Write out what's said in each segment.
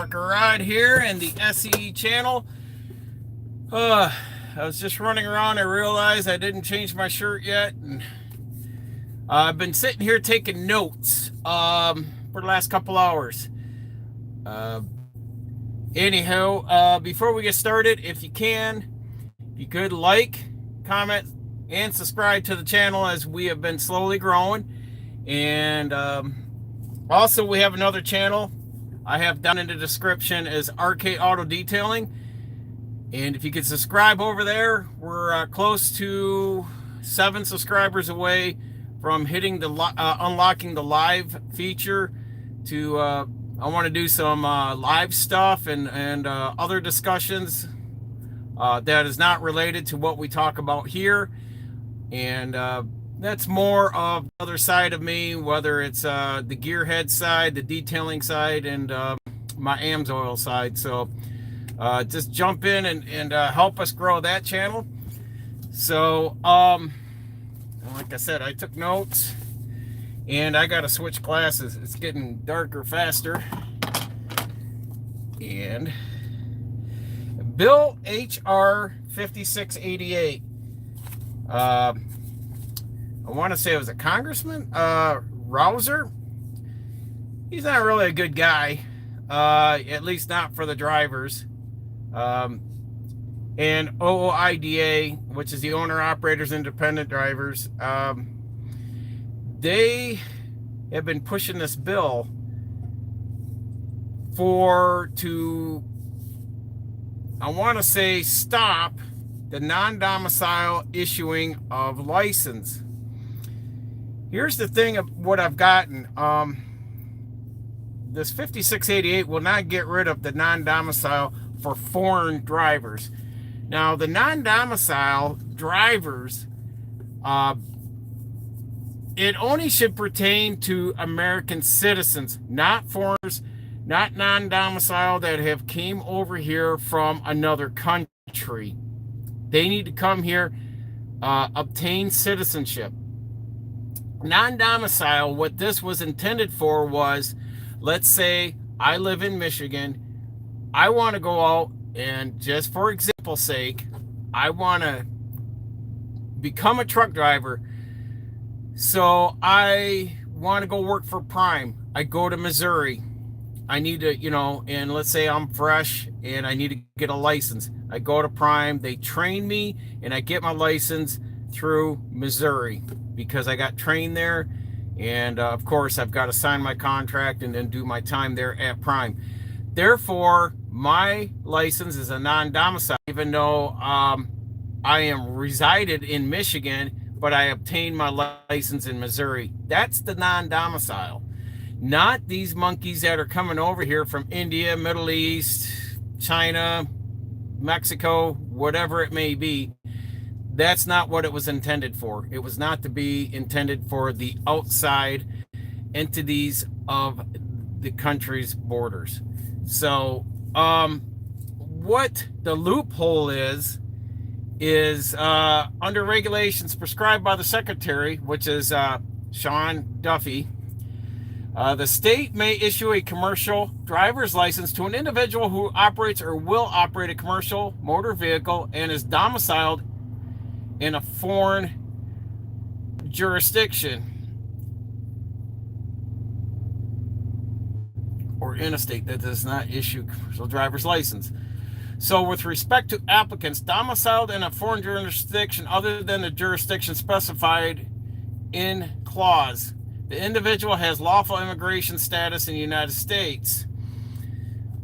Trucker Rod here in the S.E.E channel. I was just running around. I realized I didn't change my shirt yet, and I've been sitting here taking notes for the last couple hours. Anyhow, before we get started, if you could like, comment, and subscribe to the channel, as we have been slowly growing. And also, we have another channel I have down in the description is RK Auto Detailing. And if you could subscribe over there, we're close to 7 subscribers away from hitting the unlocking the live feature. To I want to do some live stuff and other discussions that is not related to what we talk about here. And that's more of the other side of me, whether it's the gearhead side, the detailing side, and my AMSOIL side. So just jump in and help us grow that channel. So like I said, I took notes, and I got to switch glasses. It's getting darker faster. And Bill H.R. 5688. I want to say it was a congressman, Rouser. He's not really a good guy, at least not for the drivers. And OOIDA, which is the owner operators independent drivers, they have been pushing this bill I want to say, stop the non-domicile issuing of license. Here's the thing of what I've gotten. This 5688 will not get rid of the non-domicile for foreign drivers. Now, the non-domicile drivers, it only should pertain to American citizens, not foreigners, not non-domicile that have came over here from another country. They need to come here, obtain citizenship. Non-domicile, what this was intended for was, let's say I live in Michigan. I want to go out and, just for example's sake, I want to become a truck driver. So I want to go work for Prime. I go to Missouri. I need to, and let's say I'm fresh and I need to get a license. I go to Prime, they train me, and I get my license through Missouri because I got trained there. And of course, I've got to sign my contract and then do my time there at Prime. Therefore, my license is a non-domicile, even though I am resided in Michigan, but I obtained my license in Missouri. That's the non-domicile. Not these monkeys that are coming over here from India, Middle East, China, Mexico, whatever it may be. That's not what it was intended for. It was not to be intended for the outside entities of the country's borders. So, what the loophole is under regulations prescribed by the Secretary, which is Sean Duffy. The state may issue a commercial driver's license to an individual who operates or will operate a commercial motor vehicle and is domiciled in a foreign jurisdiction or in a state that does not issue commercial driver's license. So with respect to applicants domiciled in a foreign jurisdiction other than the jurisdiction specified in clause, the individual has lawful immigration status in the United States.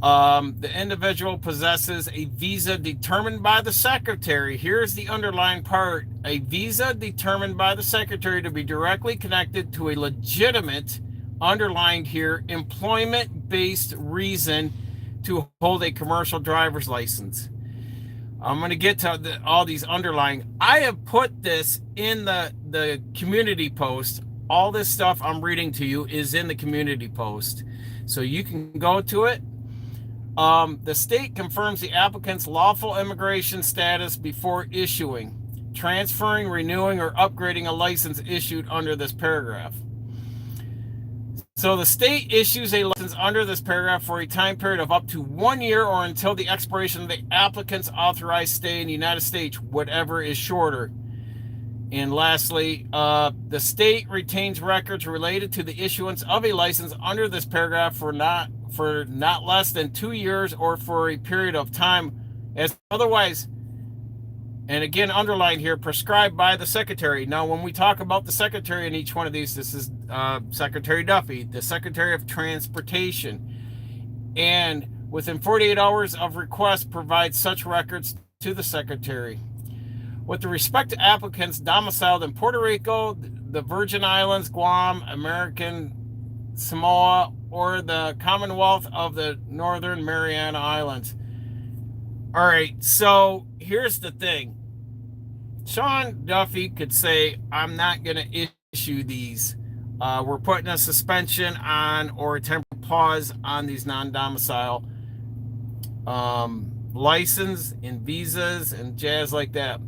The individual possesses a visa determined by the Secretary. Here's the underlying part. A visa determined by the Secretary to be directly connected to a legitimate, underlined here, employment-based reason to hold a commercial driver's license. I'm going to get to all these underlying. I have put this in the community post. All this stuff I'm reading to you is in the community post. So you can go to it. The state confirms the applicant's lawful immigration status before issuing, transferring, renewing, or upgrading a license issued under this paragraph. So the state issues a license under this paragraph for a time period of up to 1 year or until the expiration of the applicant's authorized stay in the United States, whatever is shorter. And lastly, the state retains records related to the issuance of a license under this paragraph for not less than 2 years or for a period of time as otherwise, and again underlined here, prescribed by the secretary. Now, when we talk about the secretary in each one of these, this is Secretary Duffy, the Secretary of Transportation, and within 48 hours of request, provide such records to the secretary. With respect to applicants domiciled in Puerto Rico, the Virgin Islands, Guam, American Samoa, or the Commonwealth of the Northern Mariana Islands. All right, so here's the thing. Sean Duffy could say, I'm not going to issue these. We're putting a suspension on or a temporary pause on these non-domicile license and visas and jazz like that.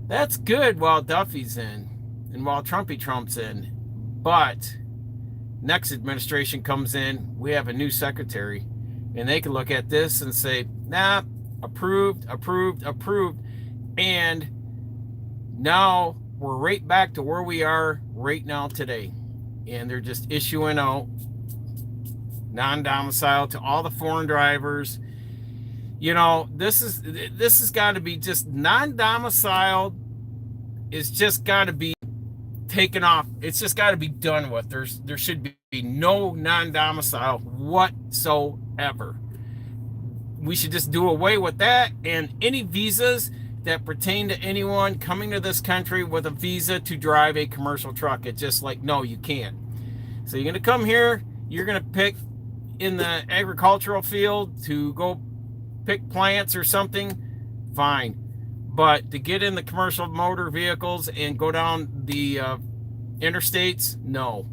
That's good while Duffy's in and while Trump's in. But next administration comes in, we have a new secretary, and they can look at this and say, nah, approved. And now we're right back to where we are right now today. And they're just issuing out non-domicile to all the foreign drivers. You know, this has got to be just non-domiciled. It's just got to be taken off. It's just got to be done with. There should be no non-domicile whatsoever. We should just do away with that, and any visas that pertain to anyone coming to this country with a visa to drive a commercial truck. It's just like, no, you can't. So you're going to come here, you're going to pick in the agricultural field to go pick plants or something, fine. But to get in the commercial motor vehicles and go down the interstates, no.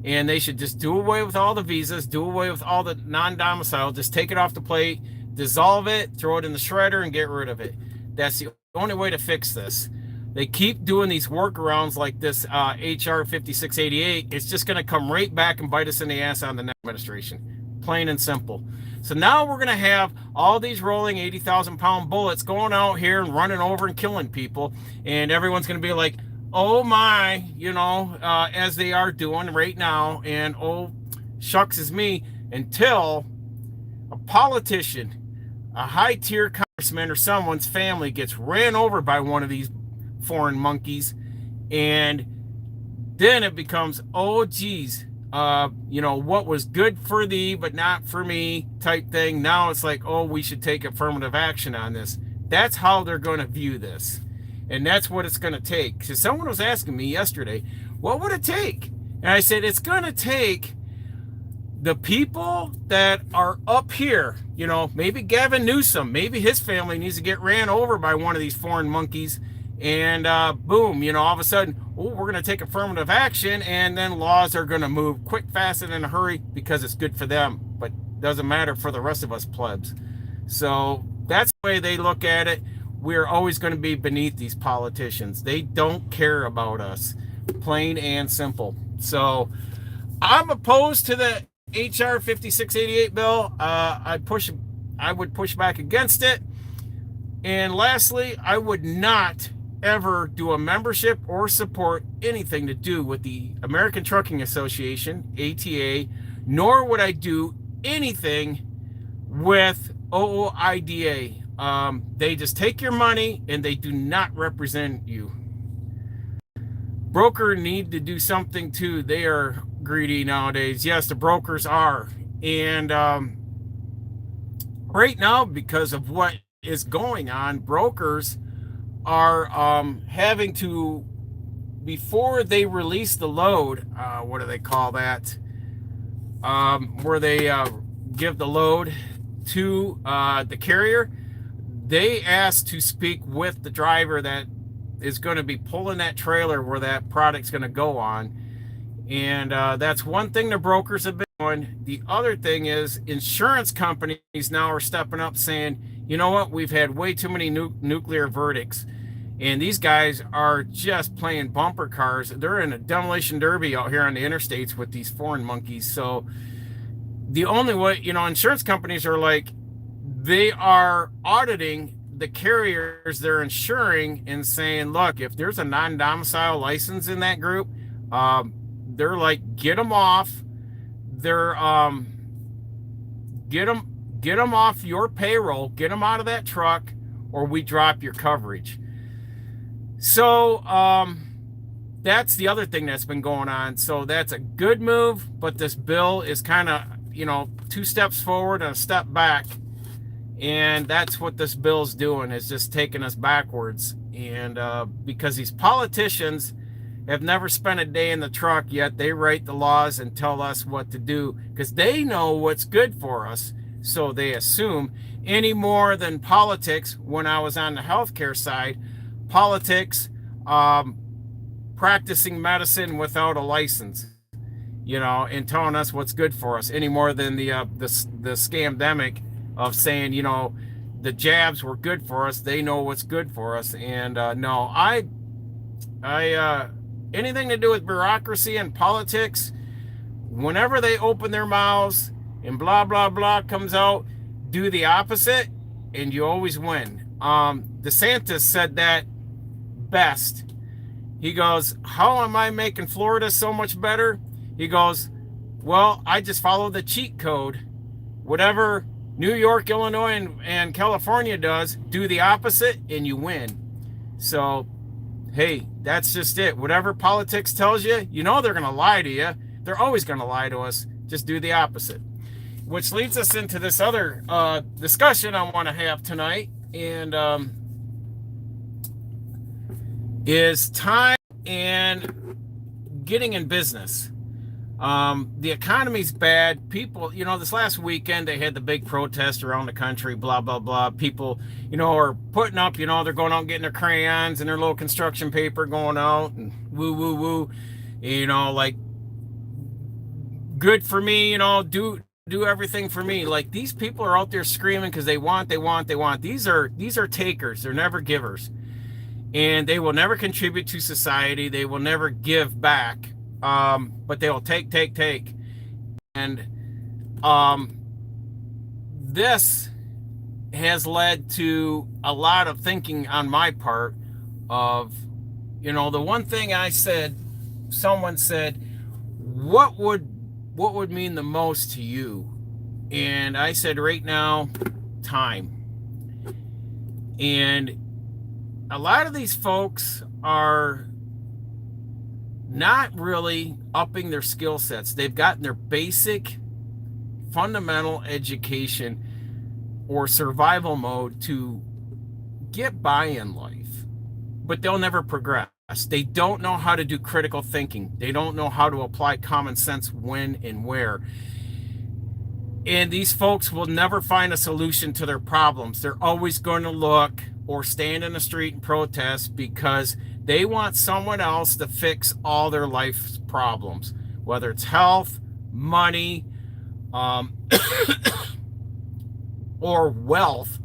And they should just do away with all the visas, do away with all the non-domicile, just take it off the plate, dissolve it, throw it in the shredder, and get rid of it. That's the only way to fix this. They keep doing these workarounds like this HR 5688. It's just going to come right back and bite us in the ass on the next administration. Plain and simple. So now we're going to have all these rolling 80,000-pound bullets going out here and running over and killing people. And everyone's going to be like, oh my, you know, as they are doing right now. And oh, shucks is me, until a politician, a high-tier congressman or someone's family gets ran over by one of these foreign monkeys. And then it becomes, oh, geez, you know, what was good for thee but not for me type thing. Now it's like, oh, we should take affirmative action on this. That's how they're going to view this. And that's what it's going to take. Because someone was asking me yesterday, what would it take? And I said, it's going to take the people that are up here, you know, maybe Gavin Newsom, maybe his family needs to get ran over by one of these foreign monkeys. And boom, you know, all of a sudden, oh, we're going to take affirmative action, and then laws are going to move quick, fast, and in a hurry because it's good for them, but doesn't matter for the rest of us plebs. So that's the way they look at it. We're always going to be beneath these politicians. They don't care about us, plain and simple. So I'm opposed to the HR 5688 bill. I would push back against it. And lastly, I would not ever do a membership or support anything to do with the American Trucking Association, ATA, nor would I do anything with OOIDA. They just take your money and they do not represent you. Broker need to do something too. They are greedy nowadays. Yes, the brokers are. And right now, because of what is going on, brokers are having to, before they release the load, what do they call that? Where they give the load to the carrier, they ask to speak with the driver that is going to be pulling that trailer where that product's going to go on. And that's one thing the brokers have been doing. The other thing is insurance companies now are stepping up saying, you know what, we've had way too many nuclear verdicts. And these guys are just playing bumper cars. They're in a demolition derby out here on the interstates with these foreign monkeys. So the only way, insurance companies are like, they are auditing the carriers they're insuring and saying, look, if there's a non-domicile license in that group, they're like, get them off. They're get them off your payroll, get them out of that truck, or we drop your coverage. So that's the other thing that's been going on. So that's a good move, but this bill is kind of, 2 steps forward and a step back. And that's what this bill's doing, is just taking us backwards. And because these politicians have never spent a day in the truck, yet they write the laws and tell us what to do because they know what's good for us. So they assume, any more than politics. When I was on the healthcare side, politics, practicing medicine without a license, and telling us what's good for us, any more than the scamdemic of saying, the jabs were good for us. They know what's good for us. And no, I anything to do with bureaucracy and politics, whenever they open their mouths and blah, blah, blah comes out, do the opposite and you always win. DeSantis said that best. He goes, how am I making Florida so much better? He goes, well, I just follow the cheat code. Whatever New York, Illinois, and California does, do the opposite and you win. So, hey, that's just it. Whatever politics tells you, they're going to lie to you. They're always going to lie to us. Just do the opposite. Which leads us into this other discussion I want to have tonight. And is time and getting in business. The economy's bad. People, this last weekend they had the big protest around the country, blah, blah, blah. People, are putting up, they're going out and getting their crayons and their little construction paper, going out and woo, woo, woo. Like, good for me, do everything for me. Like, these people are out there screaming because they want. These are takers. They're never givers. And they will never contribute to society. They will never give back. But they will take. And this has led to a lot of thinking on my part of, the one thing I said, someone said, what would mean the most to you? And I said, right now, time. And a lot of these folks are not really upping their skill sets. They've gotten their basic fundamental education or survival mode to get by in life, but they'll never progress. They don't know how to do critical thinking. They don't know how to apply common sense when and where. And these folks will never find a solution to their problems. They're always going to look or stand in the street and protest because they want someone else to fix all their life's problems, whether it's health, money, or wealth.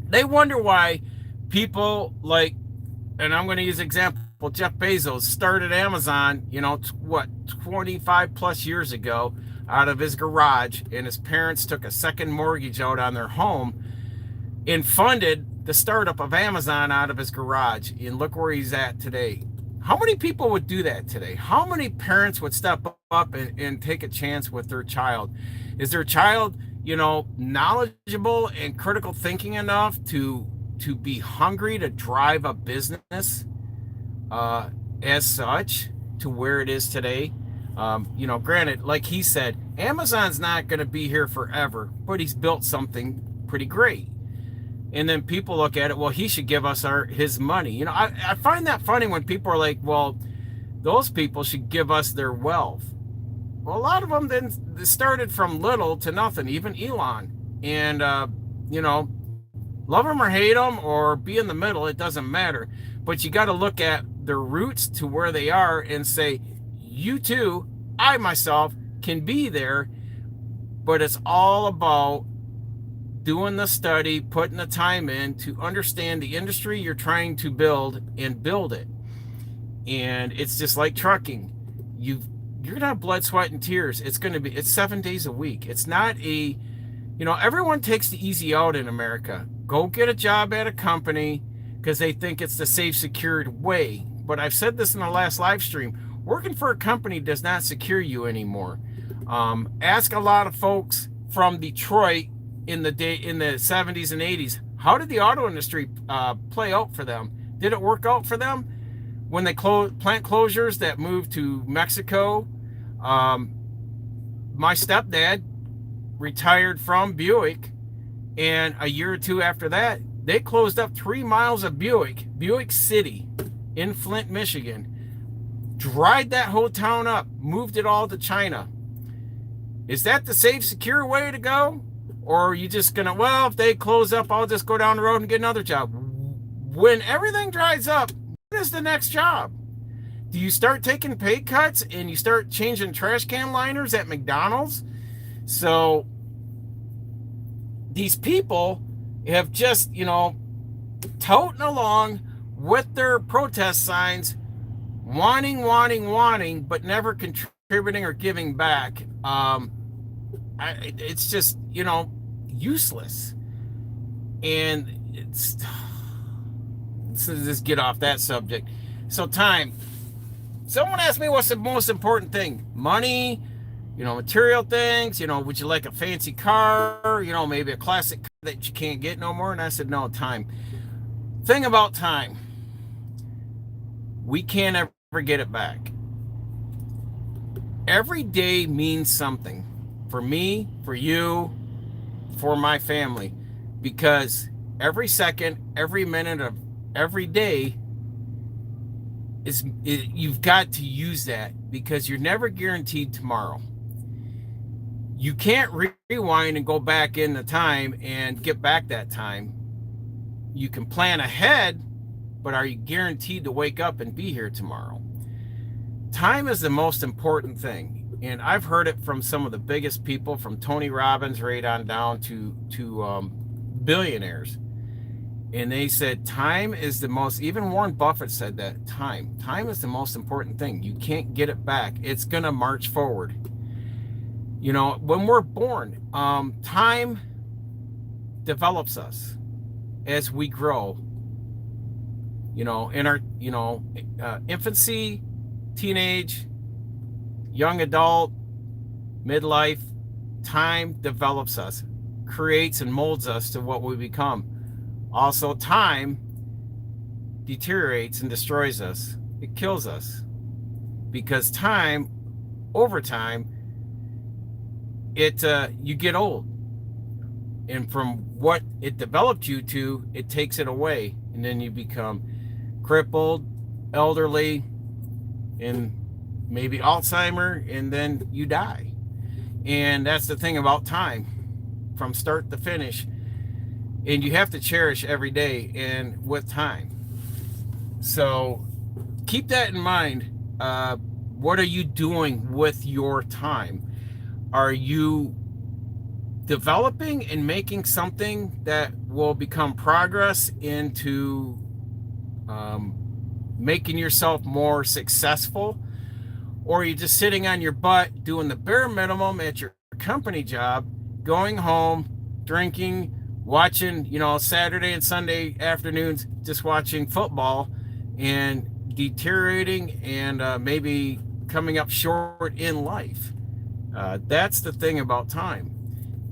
They wonder why people like, and I'm going to use an example, Jeff Bezos started Amazon, 25 plus years ago out of his garage, and his parents took a second mortgage out on their home and funded the startup of Amazon out of his garage. And look where he's at today. How many people would do that today? How many parents would step up and take a chance with their child? Is their child, knowledgeable and critical thinking enough to be hungry to drive a business as such to where it is today? Granted, like he said, Amazon's not going to be here forever, but he's built something pretty great. And then people look at it, well, he should give us his money. I find that funny when people are like, well, those people should give us their wealth. Well, a lot of them then started from little to nothing, even Elon. And, love them or hate them or be in the middle, it doesn't matter. But you got to look at their roots to where they are and say, you too, I myself can be there, but it's all about doing the study, putting the time in to understand the industry you're trying to build and build it. And it's just like trucking. You're gonna have blood, sweat, and tears. It's 7 days a week. It's not everyone takes the easy out in America. Go get a job at a company because they think it's the safe, secured way. But I've said this in the last live stream. Working for a company does not secure you anymore. Ask a lot of folks from Detroit in the 70s and 80s. How did the auto industry play out for them? Did it work out for them? When they plant closures that moved to Mexico, my stepdad retired from Buick, and a year or two after that, they closed up 3 miles of Buick City in Flint, Michigan, dried that whole town up, moved it all to China. Is that the safe, secure way to go? Or are you just gonna, well, if they close up, I'll just go down the road and get another job? When everything dries up, what is the next job? Do you start taking pay cuts and you start changing trash can liners at McDonald's? So these people have just, toting along with their protest signs, wanting, but never contributing or giving back. It's just, useless. And let's just get off that subject. So time. Someone asked me what's the most important thing? Money, material things, would you like a fancy car, maybe a classic car that you can't get no more? And I said, no, time. Thing about time, we can't ever get it back. Every day means something for me, for you, for my family, because every second, every minute of every day you've got to use that, because you're never guaranteed tomorrow. You can't rewind and go back in the time and get back that time. You can plan ahead, but are you guaranteed to wake up and be here tomorrow? Time is the most important thing. And I've heard it from some of the biggest people, from Tony Robbins right on down to billionaires. And they said time is the most, even Warren Buffett said that, time is the most important thing. You can't get it back. It's going to march forward. When we're born, time develops us as we grow. In our, infancy, teenage, young adult, midlife, time develops us, creates and molds us to what we become. Also, time deteriorates and destroys us. It kills us. Because time, over time, you get old. And from what it developed you to, it takes it away. And then you become crippled, elderly, and maybe Alzheimer, and then you die. And that's the thing about time, from start to finish. And you have to cherish every day and with time. So keep that in mind. What are you doing with your time? Are you developing and making something that will become progress into making yourself more successful? Or are you just sitting on your butt doing the bare minimum at your company job, going home, drinking, watching, Saturday and Sunday afternoons, just watching football and deteriorating and maybe coming up short in life? That's the thing about time.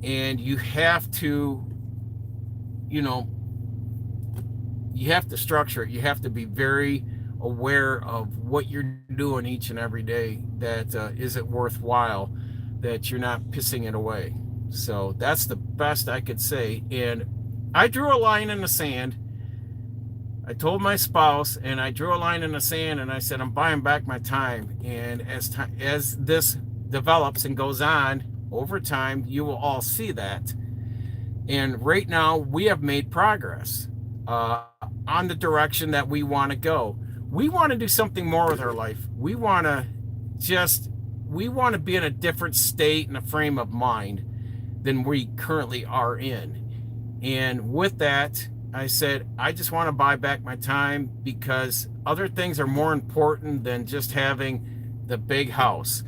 And you have to, you have to structure it. You have to be very aware of what you're doing each and every day, that is it worthwhile, that you're not pissing it away. So that's the best I could say. And I drew a line in the sand. I told my spouse, and I drew a line in the sand, and I said, I'm buying back my time. And as this develops and goes on over time, you will all see that. And right now, we have made progress on the direction that we want to go. We want to do something more with our life. We want to be in a different state and a frame of mind than we currently are in. And with that, I said, I just want to buy back my time because other things are more important than just having the big house,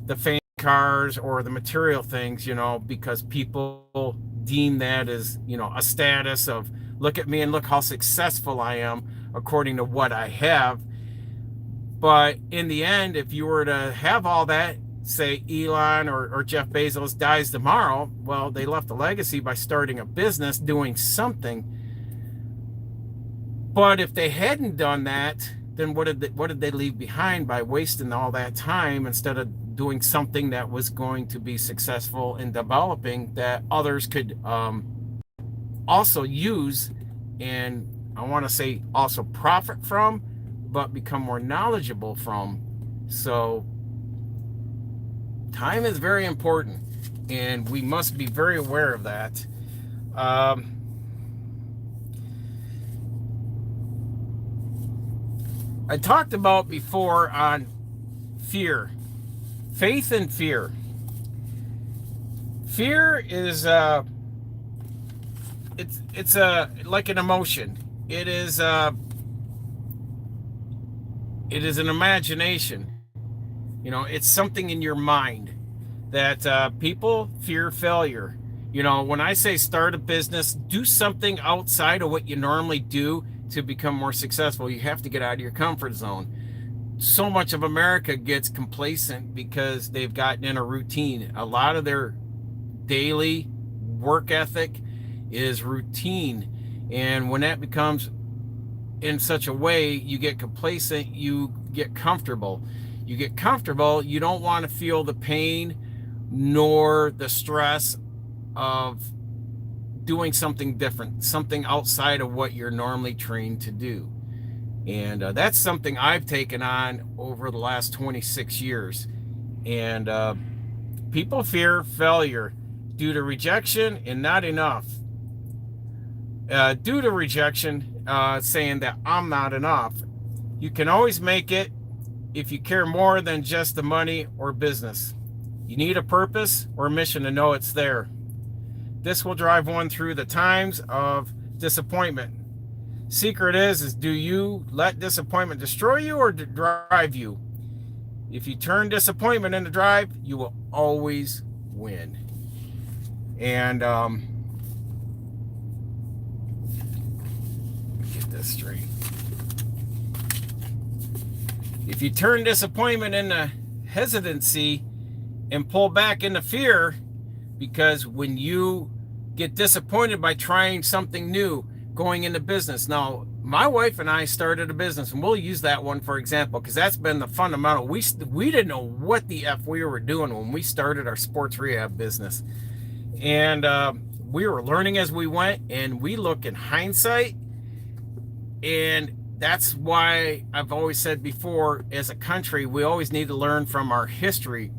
the fancy cars, or the material things, because people deem that as, a status of look at me and look how successful I am according to what I have. But in the end, if you were to have all that, say Elon or Jeff Bezos dies tomorrow, well, they left a legacy by starting a business, doing something. But if they hadn't done that, then what did they leave behind by wasting all that time instead of doing something that was going to be successful in developing that others could also use, and I want to say also profit from, but become more knowledgeable from. So time is very important, and we must be very aware of that. I talked about before on fear, faith and fear. Fear is it's like an emotion. It is an imagination. It's something in your mind that people fear failure. When I say start a business, do something outside of what you normally do to become more successful. You have to get out of your comfort zone. So much of America gets complacent because they've gotten in a routine. A lot of their daily work ethic is routine. And when that becomes in such a way, you get complacent, you get comfortable. You get comfortable, you don't want to feel the pain nor the stress of doing something different, something outside of what you're normally trained to do. And that's something I've taken on over the last 26 years. And people fear failure due to rejection and not enough. Due to rejection, saying that I'm not enough. You can always make it if you care more than just the money or business. You need a purpose or mission to know it's there. This will drive one through the times of disappointment. Secret is do you let disappointment destroy you or drive you? If you turn disappointment into drive, you will always win. And get this straight. If you turn disappointment into hesitancy and pull back into fear, because when you get disappointed by trying something new, going into business. Now, my wife and I started a business, and we'll use that one for example, because that's been the fundamental. We didn't know what the F we were doing when we started our sports rehab business. And we were learning as we went, and we look in hindsight. And that's why I've always said before, as a country, we always need to learn from our history,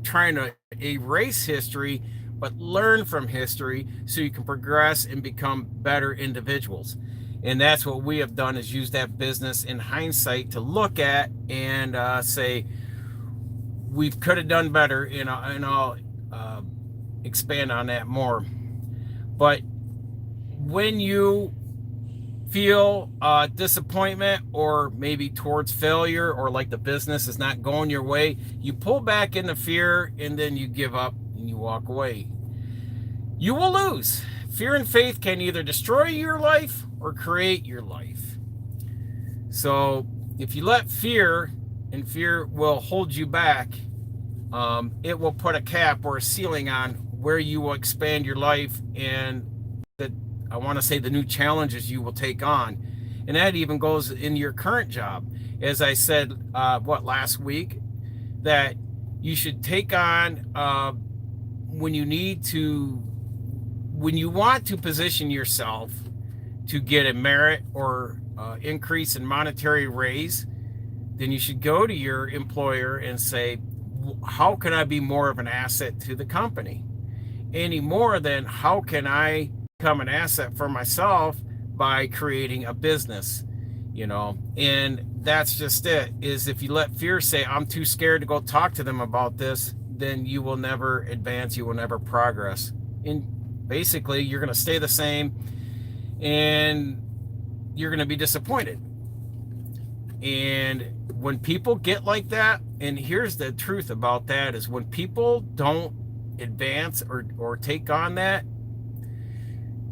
trying to erase history, but learn from history so you can progress and become better individuals. And that's what we have done, is use that business in hindsight to look at and say, we could have done better, and I'll expand on that more. But when you feel disappointment or maybe towards failure, or like the business is not going your way, you pull back into fear and then you give up and you walk away. You will lose. Fear and faith can either destroy your life or create your life. So if you let fear, and fear will hold you back, it will put a cap or a ceiling on where you will expand your life, and I want to say the new challenges you will take on. And that even goes in your current job. As I said, last week, that you should take on when you want to position yourself to get a merit or increase in monetary raise, then you should go to your employer and say, how can I be more of an asset to the company? Any more than how can I become an asset for myself by creating a business, and that's just it. Is if you let fear say, I'm too scared to go talk to them about this, then you will never advance, you will never progress. And Basically, you're going to stay the same and you're going to be disappointed. And when people get like that, and here's the truth about that, is when people don't advance or take on that,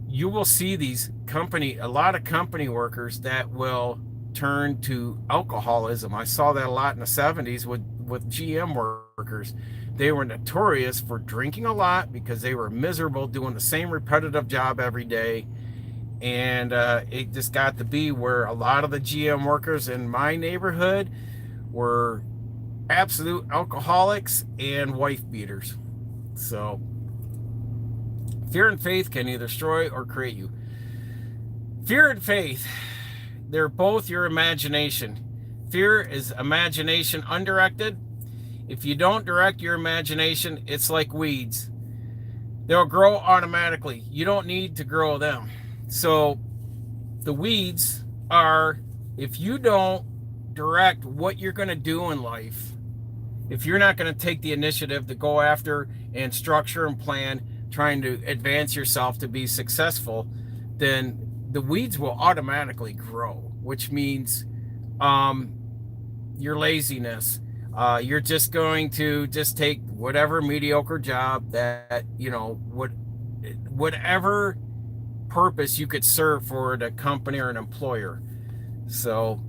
you will see a lot of company workers that will turn to alcoholism. I saw that a lot in the 70s with GM workers. They were notorious for drinking a lot because they were miserable doing the same repetitive job every day. And it just got to be where a lot of the GM workers in my neighborhood were absolute alcoholics and wife beaters. So fear and faith can either destroy or create you. Fear and faith, they're both your imagination. Fear is imagination undirected. If you don't direct your imagination, it's like weeds. They'll grow automatically. You don't need to grow them. So the weeds are, if you don't direct what you're going to do in life, if you're not going to take the initiative to go after and structure and plan, trying to advance yourself to be successful, then the weeds will automatically grow, which means your laziness. You're just going to just take whatever mediocre job that, whatever purpose you could serve for the company or an employer. So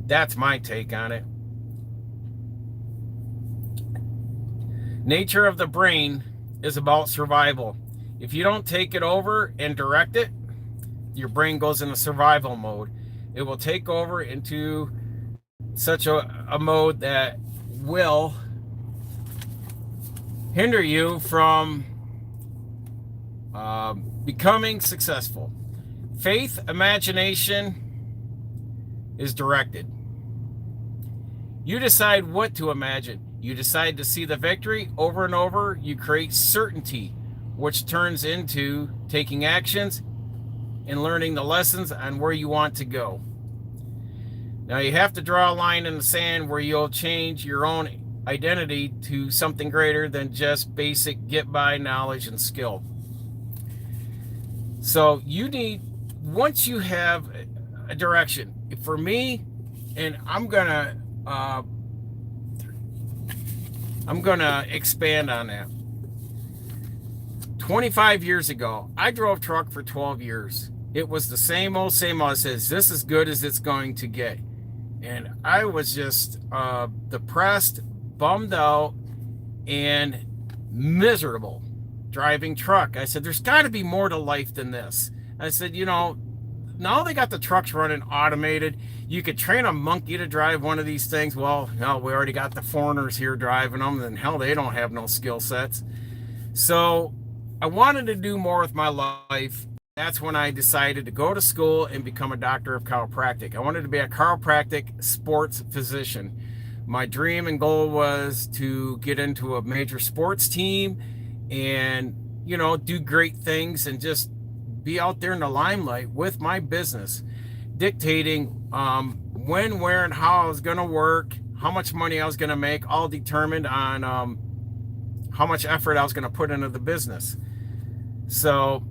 that's my take on it. Nature of the brain is about survival. If you don't take it over and direct it, your brain goes into survival mode. It will take over into such a mode that will hinder you from becoming successful. Faith, imagination is directed. You decide what to imagine. You decide to see the victory over and over. You create certainty, which turns into taking actions and learning the lessons on where you want to go. Now you have to draw a line in the sand where you'll change your own identity to something greater than just basic get-by knowledge and skill. So you need, once you have a direction, for me, and I'm gonna expand on that. 25 years ago, I drove truck for 12 years. It was the same old. It says, this is good as it's going to get. And I was just depressed, bummed out, and miserable driving truck. I said, there's got to be more to life than this. I said, now they got the trucks running automated. You could train a monkey to drive one of these things. Well, no, we already got the foreigners here driving them, and hell, they don't have no skill sets. So I wanted to do more with my life. That's when I decided to go to school and become a doctor of chiropractic. I wanted to be a chiropractic sports physician. My dream and goal was to get into a major sports team and, do great things and just be out there in the limelight with my business, dictating when, where, and how I was going to work, how much money I was going to make, all determined on how much effort I was going to put into the business. So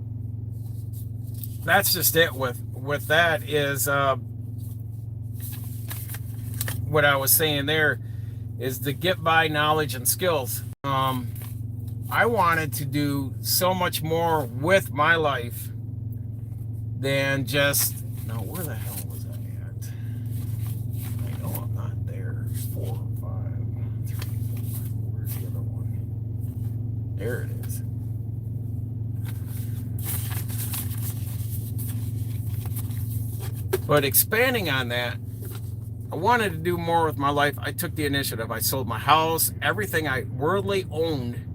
that's just it with that is what I was saying there is the get by knowledge and skills. I wanted to do so much more with my life than just, now where the hell was I at? I know I'm not there. 4, 5, 3, 4. Where's the other one? There it is. But expanding on that, I wanted to do more with my life. I took the initiative. I sold my house, everything I worldly owned,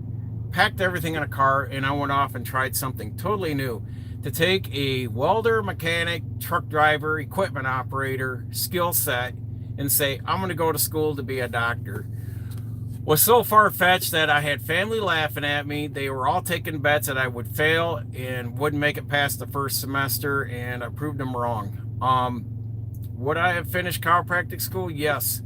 packed everything in a car, and I went off and tried something totally new. To take a welder, mechanic, truck driver, equipment operator skill set and say, I'm going to go to school to be a doctor, was so far-fetched that I had family laughing at me. They were all taking bets that I would fail and wouldn't make it past the first semester, and I proved them wrong. Would I have finished chiropractic school? Yes.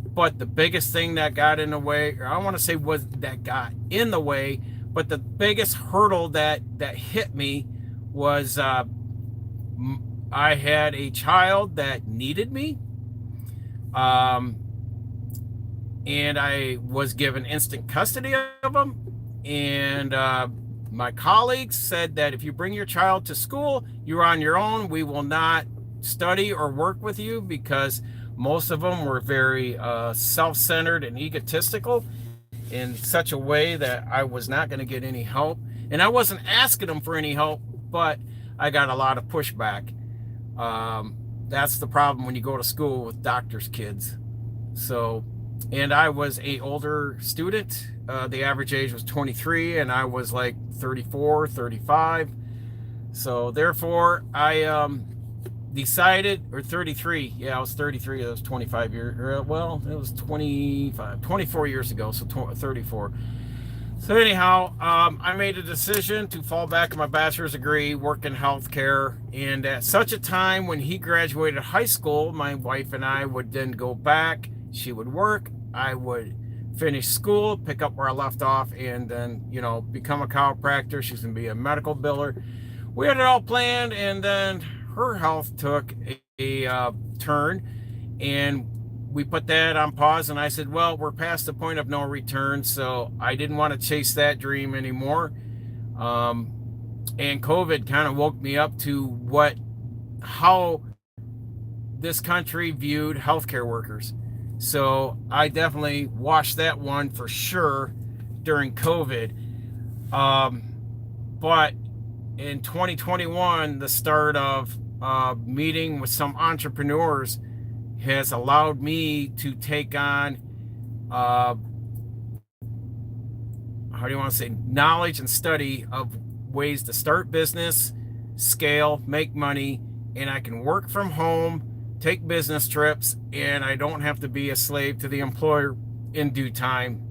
But the biggest thing that got in the way, or I want to say was that got in the way, But the biggest hurdle that hit me was I had a child that needed me, um, and I was given instant custody of him. And my colleagues said that if you bring your child to school, you're on your own. We will not study or work with you, because most of them were very self-centered and egotistical in such a way that I was not going to get any help. And I wasn't asking them for any help, but I got a lot of pushback. That's the problem when you go to school with doctors' kids. So, and I was a older student. The average age was 23, and I was like 34, 35. So therefore, I decided, or 33. Yeah, I was 33. That was 25 years. Well, it was 24 years ago. So 34. So anyhow, I made a decision to fall back on my bachelor's degree, work in healthcare, and at such a time when he graduated high school, my wife and I would then go back. She would work, I would finish school, pick up where I left off, and then, become a chiropractor. She's going to be a medical biller. We had it all planned, and then her health took a turn, and we put that on pause. And I said, well, we're past the point of no return, so I didn't want to chase that dream anymore. And COVID kind of woke me up to how this country viewed healthcare workers. So I definitely watched that one for sure during COVID. But in 2021, the start of meeting with some entrepreneurs has allowed me to take on, how do you want to say, knowledge and study of ways to start business, scale, make money, and I can work from home, take business trips, and I don't have to be a slave to the employer in due time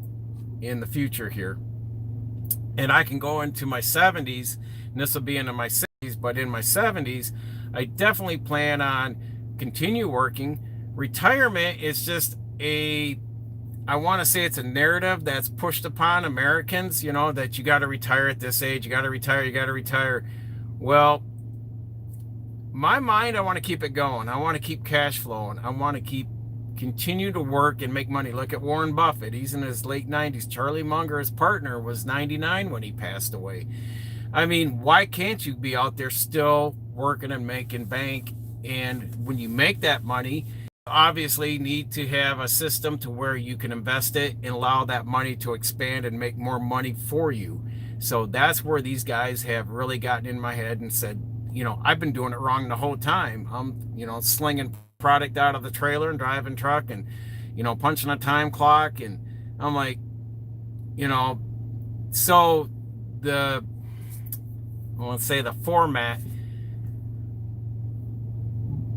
in the future here. And I can go into my 70s, and this will be into my 60s, but in my 70s, I definitely plan on continue working. Retirement is just I want to say it's a narrative that's pushed upon Americans, that you got to retire at this age, you got to retire. Well, my mind, I want to keep it going. I want to keep cash flowing. I want to continue to work and make money. Look at Warren Buffett. He's in his late 90s. Charlie Munger, his partner, was 99 when he passed away. I mean, why can't you be out there still working and making bank? And when you make that money, you obviously need to have a system to where you can invest it and allow that money to expand and make more money for you. So that's where these guys have really gotten in my head and said, I've been doing it wrong the whole time. I'm, slinging product out of the trailer and driving truck and, punching a time clock. And I'm like, so let's say the format,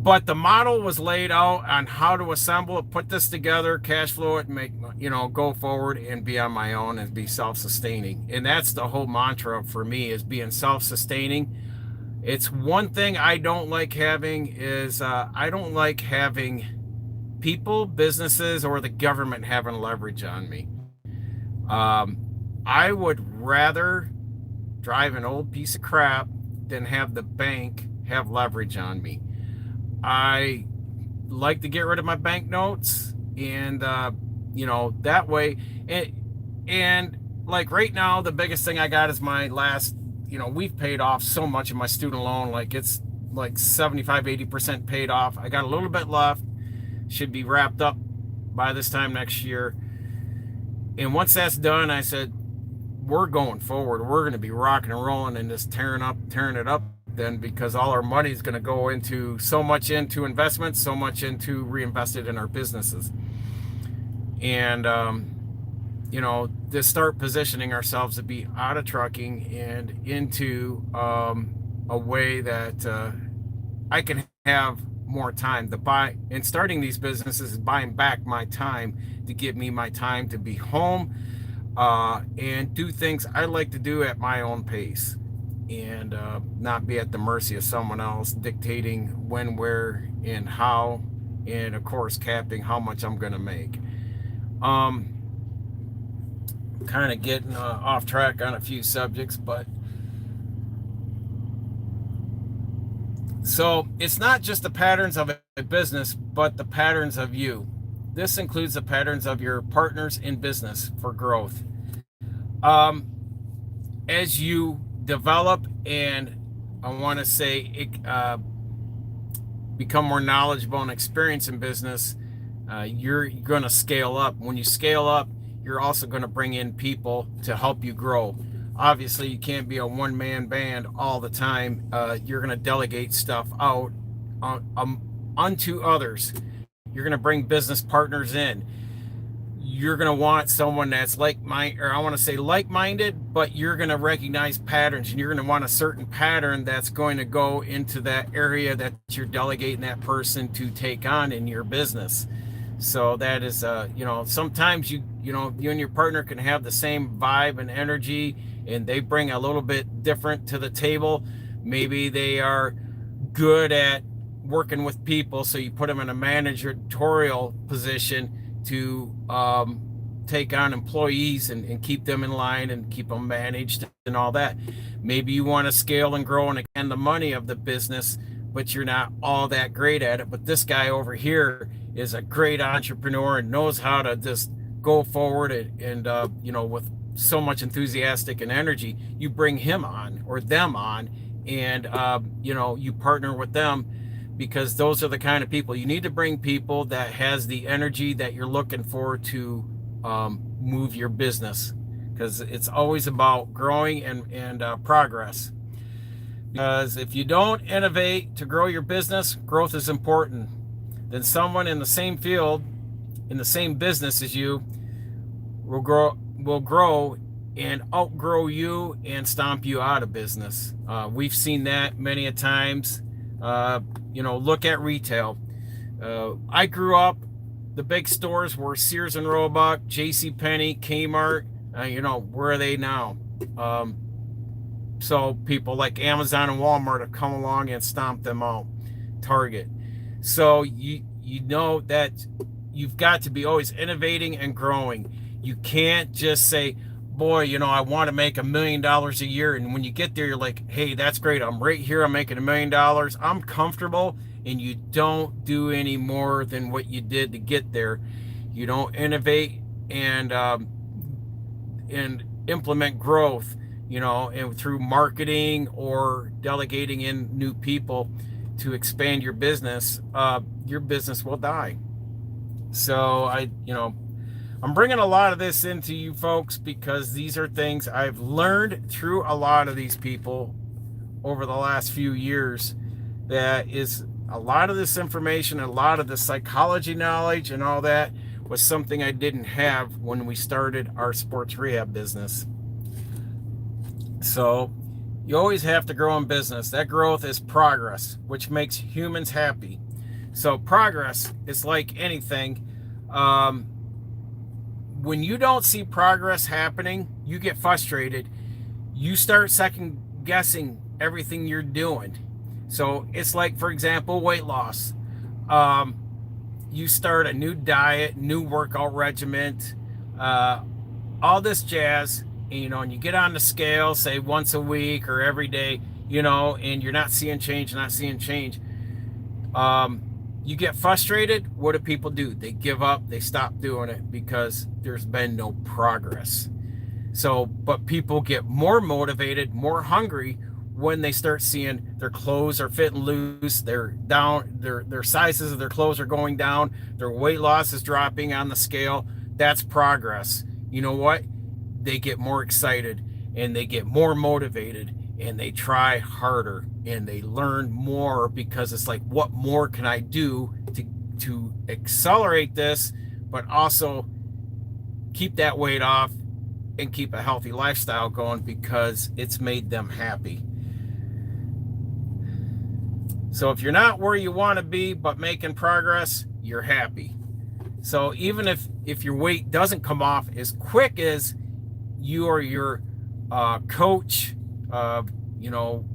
but the model was laid out on how to assemble it, put this together, cash flow it, make, go forward and be on my own and be self-sustaining. And that's the whole mantra for me, is being self-sustaining. It's one thing I don't like having is I don't like having people, businesses, or the government having leverage on me. I would rather drive an old piece of crap than have the bank have leverage on me. I like to get rid of my banknotes, and that way. And like right now, the biggest thing I got is my last. We've paid off so much of my student loan, like it's like 75-80% paid off. I got a little bit left, should be wrapped up by this time next year. And once that's done, I said, we're going forward. We're going to be rocking and rolling and just tearing it up then, because all our money is going to go into so much into investments, so much into reinvested in our businesses. And, to start positioning ourselves to be out of trucking and into a way that I can have more time to buy. And starting these businesses is buying back my time to give me my time to be home and do things I like to do at my own pace, and not be at the mercy of someone else dictating when, where, and how, and of course capping how much I'm going to make. kind of getting off track on a few subjects, but so it's not just the patterns of a business, but the patterns of you. This includes the patterns of your partners in business for growth. Um, as you develop and I want to say become more knowledgeable and experienced in business, you're going to scale up. When you scale up, you're also going to bring in people to help you grow. Obviously, you can't be a one-man band all the time. You're going to delegate stuff out unto others. You're going to bring business partners in. You're going to want someone that's like-minded, but you're going to recognize patterns, and you're going to want a certain pattern that's going to go into that area that you're delegating that person to take on in your business. So that is, sometimes you and your partner can have the same vibe and energy, and they bring a little bit different to the table. Maybe they are good at working with people, so you put them in a managerial position to take on employees and keep them in line and keep them managed and all that. Maybe you want to scale and grow and expand the money of the business, but you're not all that great at it. But this guy over here is a great entrepreneur and knows how to just go forward and with so much enthusiastic and energy. You bring him on or them on, and you partner with them, because those are the kind of people you need to bring. People that has the energy that you're looking for to move your business, because it's always about growing and progress. Because if you don't innovate to grow your business, growth is important. Then someone in the same field, in the same business as you, will grow and outgrow you and stomp you out of business. We've seen that many a times. Look at retail. I grew up, the big stores were Sears and Roebuck, JCPenney, Kmart. Where are they now? So people like Amazon and Walmart have come along and stomped them out. Target. So you know that you've got to be always innovating and growing. You can't just say, boy, I want to make $1 million a year. And when you get there, you're like, hey, that's great. I'm right here. I'm making $1 million. I'm comfortable. And you don't do any more than what you did to get there. You don't innovate and implement growth, and through marketing or delegating in new people to expand your business will die. So I'm bringing a lot of this into you folks because these are things I've learned through a lot of these people over the last few years. That is a lot of this information, a lot of the psychology knowledge and all that was something I didn't have when we started our sports rehab business. So you always have to grow in business. That growth is progress, which makes humans happy. So progress is like anything. When you don't see progress happening, you get frustrated. You start second guessing everything you're doing. So it's like, for example, weight loss. You start a new diet, new workout regimen, all this jazz, and you get on the scale, say once a week or every day, and you're not seeing change. You get frustrated. What do people do? They give up. They stop doing it because there's been no progress. So, but people get more motivated, more hungry when they start seeing their clothes are fitting loose, their sizes of their clothes are going down, their weight loss is dropping on the scale. That's progress. You know what? They get more excited and they get more motivated and they try harder and they learn more, because it's like, what more can I do to accelerate this, but also keep that weight off and keep a healthy lifestyle going, because it's made them happy. So if you're not where you want to be but making progress, you're happy. So even if your weight doesn't come off as quick as you or your coach,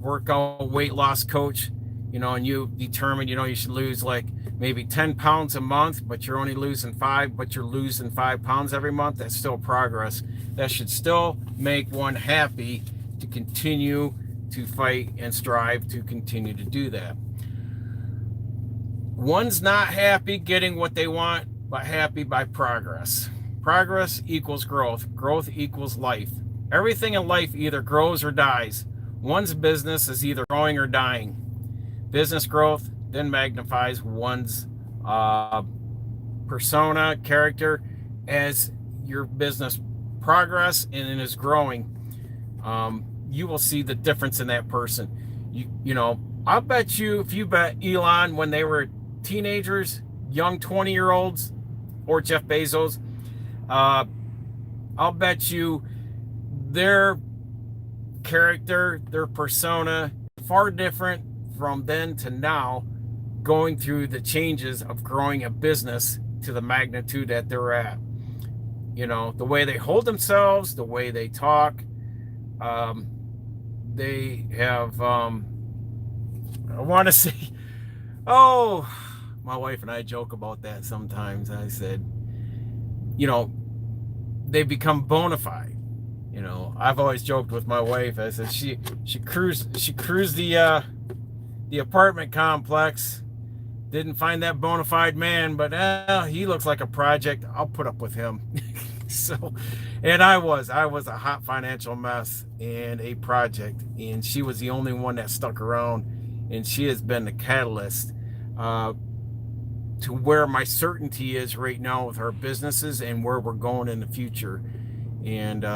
workout weight loss coach and you determine, you should lose like maybe 10 pounds a month, but you're only losing 5, but you're losing 5 pounds every month, that's still progress. That should still make one happy to continue to fight and strive to continue to do that. One's not happy getting what they want, but happy by progress. Progress equals growth. Growth equals life. Everything in life either grows or dies. One's business is either growing or dying. Business growth then magnifies one's persona, character, as your business progress and is growing. You will see the difference in that person. I'll bet you, if you bet Elon when they were teenagers, young 20-year-olds, or Jeff Bezos, I'll bet you their character, their persona, far different from then to now, going through the changes of growing a business to the magnitude that they're at. The way they hold themselves, the way they talk, they have, I want to say, oh, my wife and I joke about that sometimes. I said, they become bona fide. I've always joked with my wife. I said she cruised the apartment complex, didn't find that bona fide man, but he looks like a project. I'll put up with him. So, and I was a hot financial mess and a project, and she was the only one that stuck around, and she has been the catalyst to where my certainty is right now with our businesses and where we're going in the future. And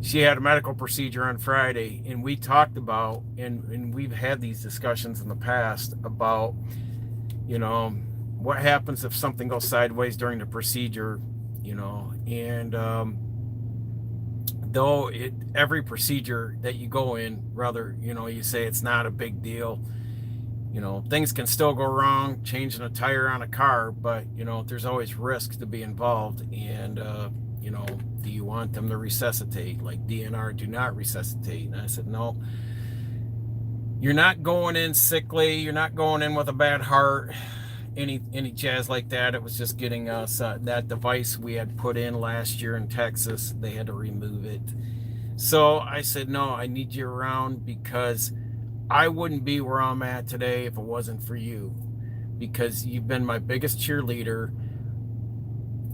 she had a medical procedure on Friday, and we talked about, and we've had these discussions in the past about, what happens if something goes sideways during the procedure, and though every procedure that you go in, rather, you say it's not a big deal, things can still go wrong, changing a tire on a car, but, there's always risks to be involved. And, do you want them to resuscitate? Like DNR, do not resuscitate. And I said, no, you're not going in sickly. You're not going in with a bad heart, any jazz like that. It was just getting us that device we had put in last year in Texas. They had to remove it. So I said, no, I need you around, because I wouldn't be where I'm at today if it wasn't for you, because you've been my biggest cheerleader,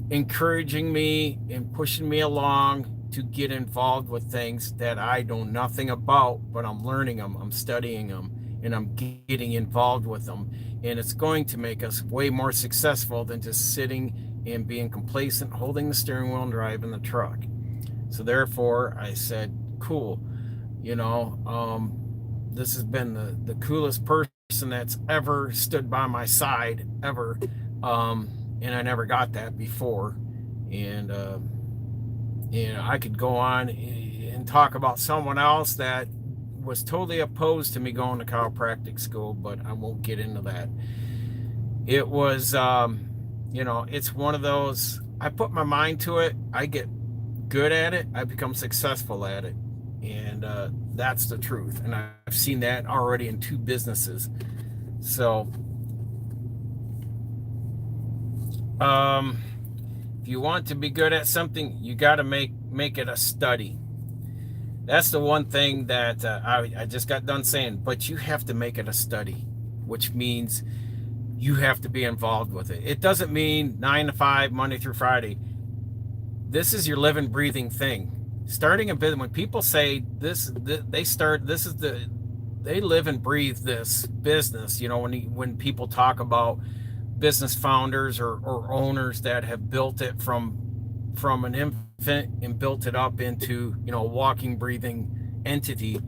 encouraging me and pushing me along to get involved with things that I know nothing about, but I'm learning them, I'm studying them, and I'm getting involved with them. And it's going to make us way more successful than just sitting and being complacent, holding the steering wheel and driving the truck. So therefore, I said, cool, this has been the coolest person that's ever stood by my side, ever. And I never got that before. And I could go on and talk about someone else that was totally opposed to me going to chiropractic school, but I won't get into that. It was, it's one of those, I put my mind to it, I get good at it, I become successful at it. And that's the truth. And I've seen that already in 2 businesses. So, if you want to be good at something, you got to make it a study. That's the one thing that I just got done saying, but you have to make it a study, which means you have to be involved with it. It doesn't mean 9 to 5, Monday through Friday. This is your living, breathing thing. Starting a business, when people say this, they live and breathe this business. When people talk about business founders or owners that have built it from an infant and built it up into, a walking, breathing entity.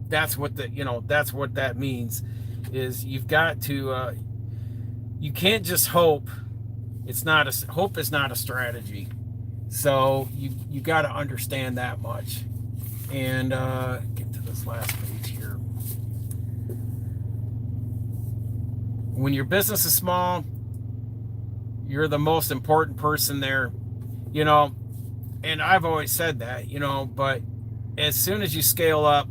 That's what that means, is you've got to, you can't just hope. Hope is not a strategy. So you got to understand that much. And get to this last page here. When your business is small, you're the most important person there, and I've always said that, but as soon as you scale up,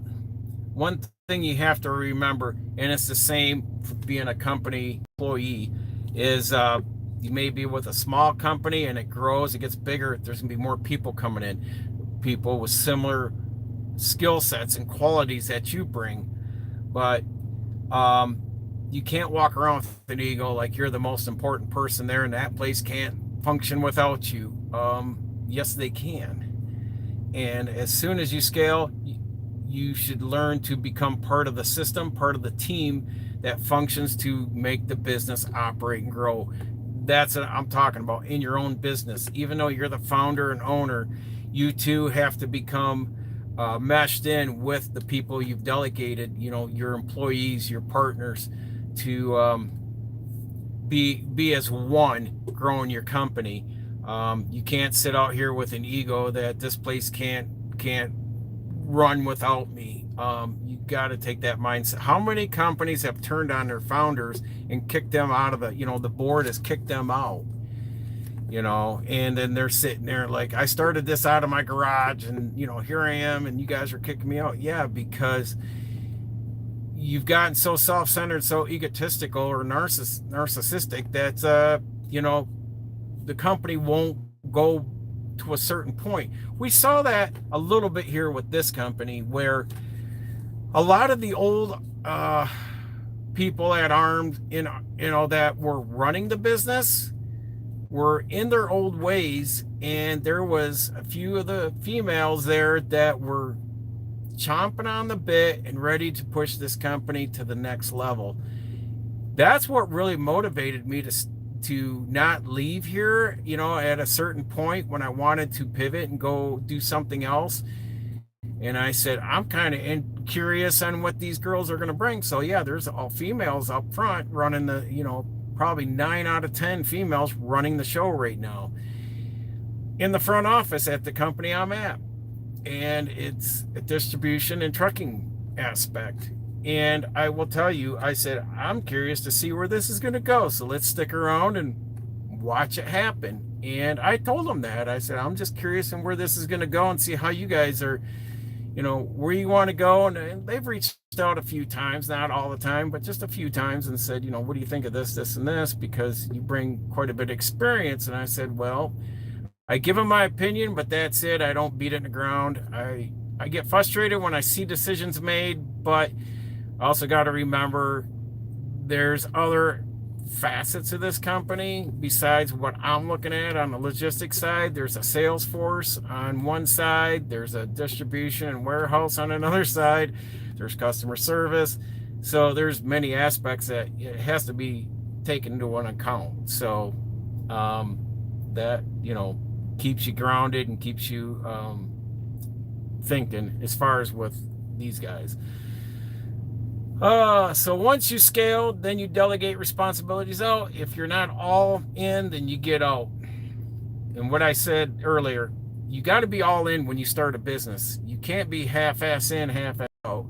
one thing you have to remember, and it's the same for being a company employee, is you may be with a small company and it grows, it gets bigger. There's going to be more people coming in, people with similar skill sets and qualities that you bring. But um, you can't walk around with an ego like you're the most important person there and that place can't function without you. Yes, they can. And as soon as you scale, you should learn to become part of the system, part of the team that functions to make the business operate and grow. That's what I'm talking about in your own business. Even though you're the founder and owner, you too have to become meshed in with the people you've delegated, your employees, your partners, to be as one growing your company. You can't sit out here with an ego that this place can't run without me. You got to take that mindset. How many companies have turned on their founders and kicked them out of the board has kicked them out, and then they're sitting there like, I started this out of my garage and, here I am and you guys are kicking me out. Yeah, because you've gotten so self-centered, so egotistical or narcissistic that, the company won't go to a certain point. We saw that a little bit here with this company, where a lot of the old people at arms, that were running the business were in their old ways, and there was a few of the females there that were chomping on the bit and ready to push this company to the next level. That's what really motivated me to not leave here, at a certain point when I wanted to pivot and go do something else. And I said, I'm kind of curious on what these girls are going to bring. So yeah, there's all females up front running probably 9 out of 10 females running the show right now in the front office at the company I'm at. And it's a distribution and trucking aspect. And I will tell you, I said, I'm curious to see where this is going to go. So let's stick around and watch it happen. And I told them that. I said, I'm just curious on where this is going to go and see how you guys are, where you want to go. And they've reached out a few times, not all the time, but just a few times, and said, what do you think of this, this, and this? Because you bring quite a bit of experience. And I said, well, I give them my opinion, but that's it. I don't beat it in the ground. I get frustrated when I see decisions made, but I also got to remember there's other facets of this company besides what I'm looking at on the logistics side. There's a sales force on one side, there's a distribution and warehouse on another side, there's customer service. So there's many aspects that it has to be taken into an account. So that, keeps you grounded and keeps you thinking as far as with these guys. So once you scale, then you delegate responsibilities out. If you're not all in, then you get out. And what I said earlier, you got to be all in when you start a business. You can't be half-ass in, half-ass out.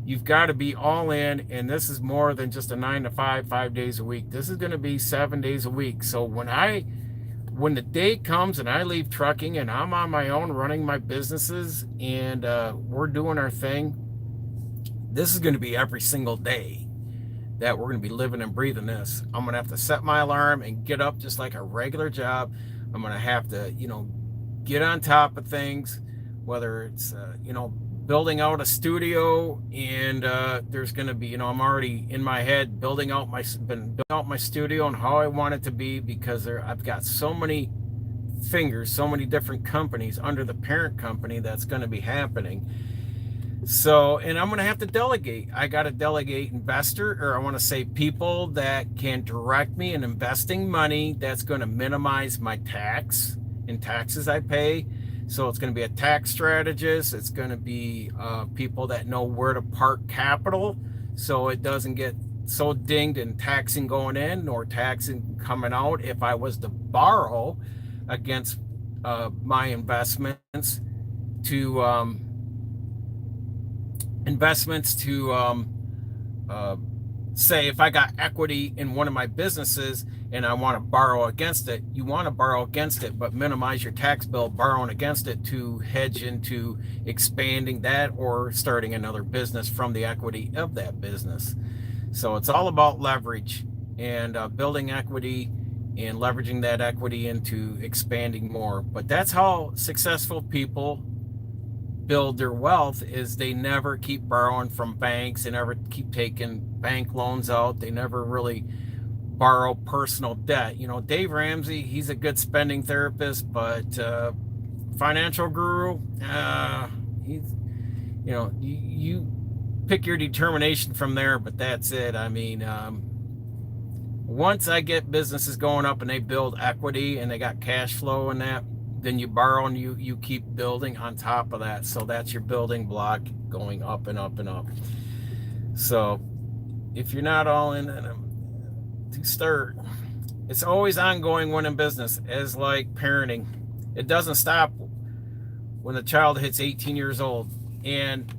You've got to be all in, and this is more than just a 9 to 5, 5 days a week. This is going to be 7 days a week. So when the day comes and I leave trucking and I'm on my own running my businesses and we're doing our thing, this is going to be every single day that we're going to be living and breathing this. I'm going to have to set my alarm and get up just like a regular job. I'm going to have to, get on top of things, whether it's, building out a studio, and there's going to be, I'm already in my head building out my studio and how I want it to be, because I've got so many fingers, so many different companies under the parent company that's going to be happening. So, and I'm going to have to delegate. I got to delegate I want to say people that can direct me in investing money that's going to minimize my taxes I pay. So it's going to be a tax strategist. It's going to be people that know where to park capital so it doesn't get so dinged in taxing going in or taxing coming out if I was to borrow against my investments to say if I got equity in one of my businesses and I want to borrow against it, you want to borrow against it, but minimize your tax bill borrowing against it to hedge into expanding that or starting another business from the equity of that business. So it's all about leverage and building equity and leveraging that equity into expanding more. But that's how successful people build their wealth, is they never keep borrowing from banks. They never keep taking bank loans out. They never really borrow personal debt. You know, Dave Ramsey, he's a good spending therapist, but financial guru, he's, you know, you pick your determination from there, but that's it. I mean, once I get businesses going up and they build equity and they got cash flow and that, then you borrow and you keep building on top of that. So that's your building block going up and up and up. So if you're not all in to start, it's always ongoing when in business, as like parenting. It doesn't stop when the child hits 18 years old. And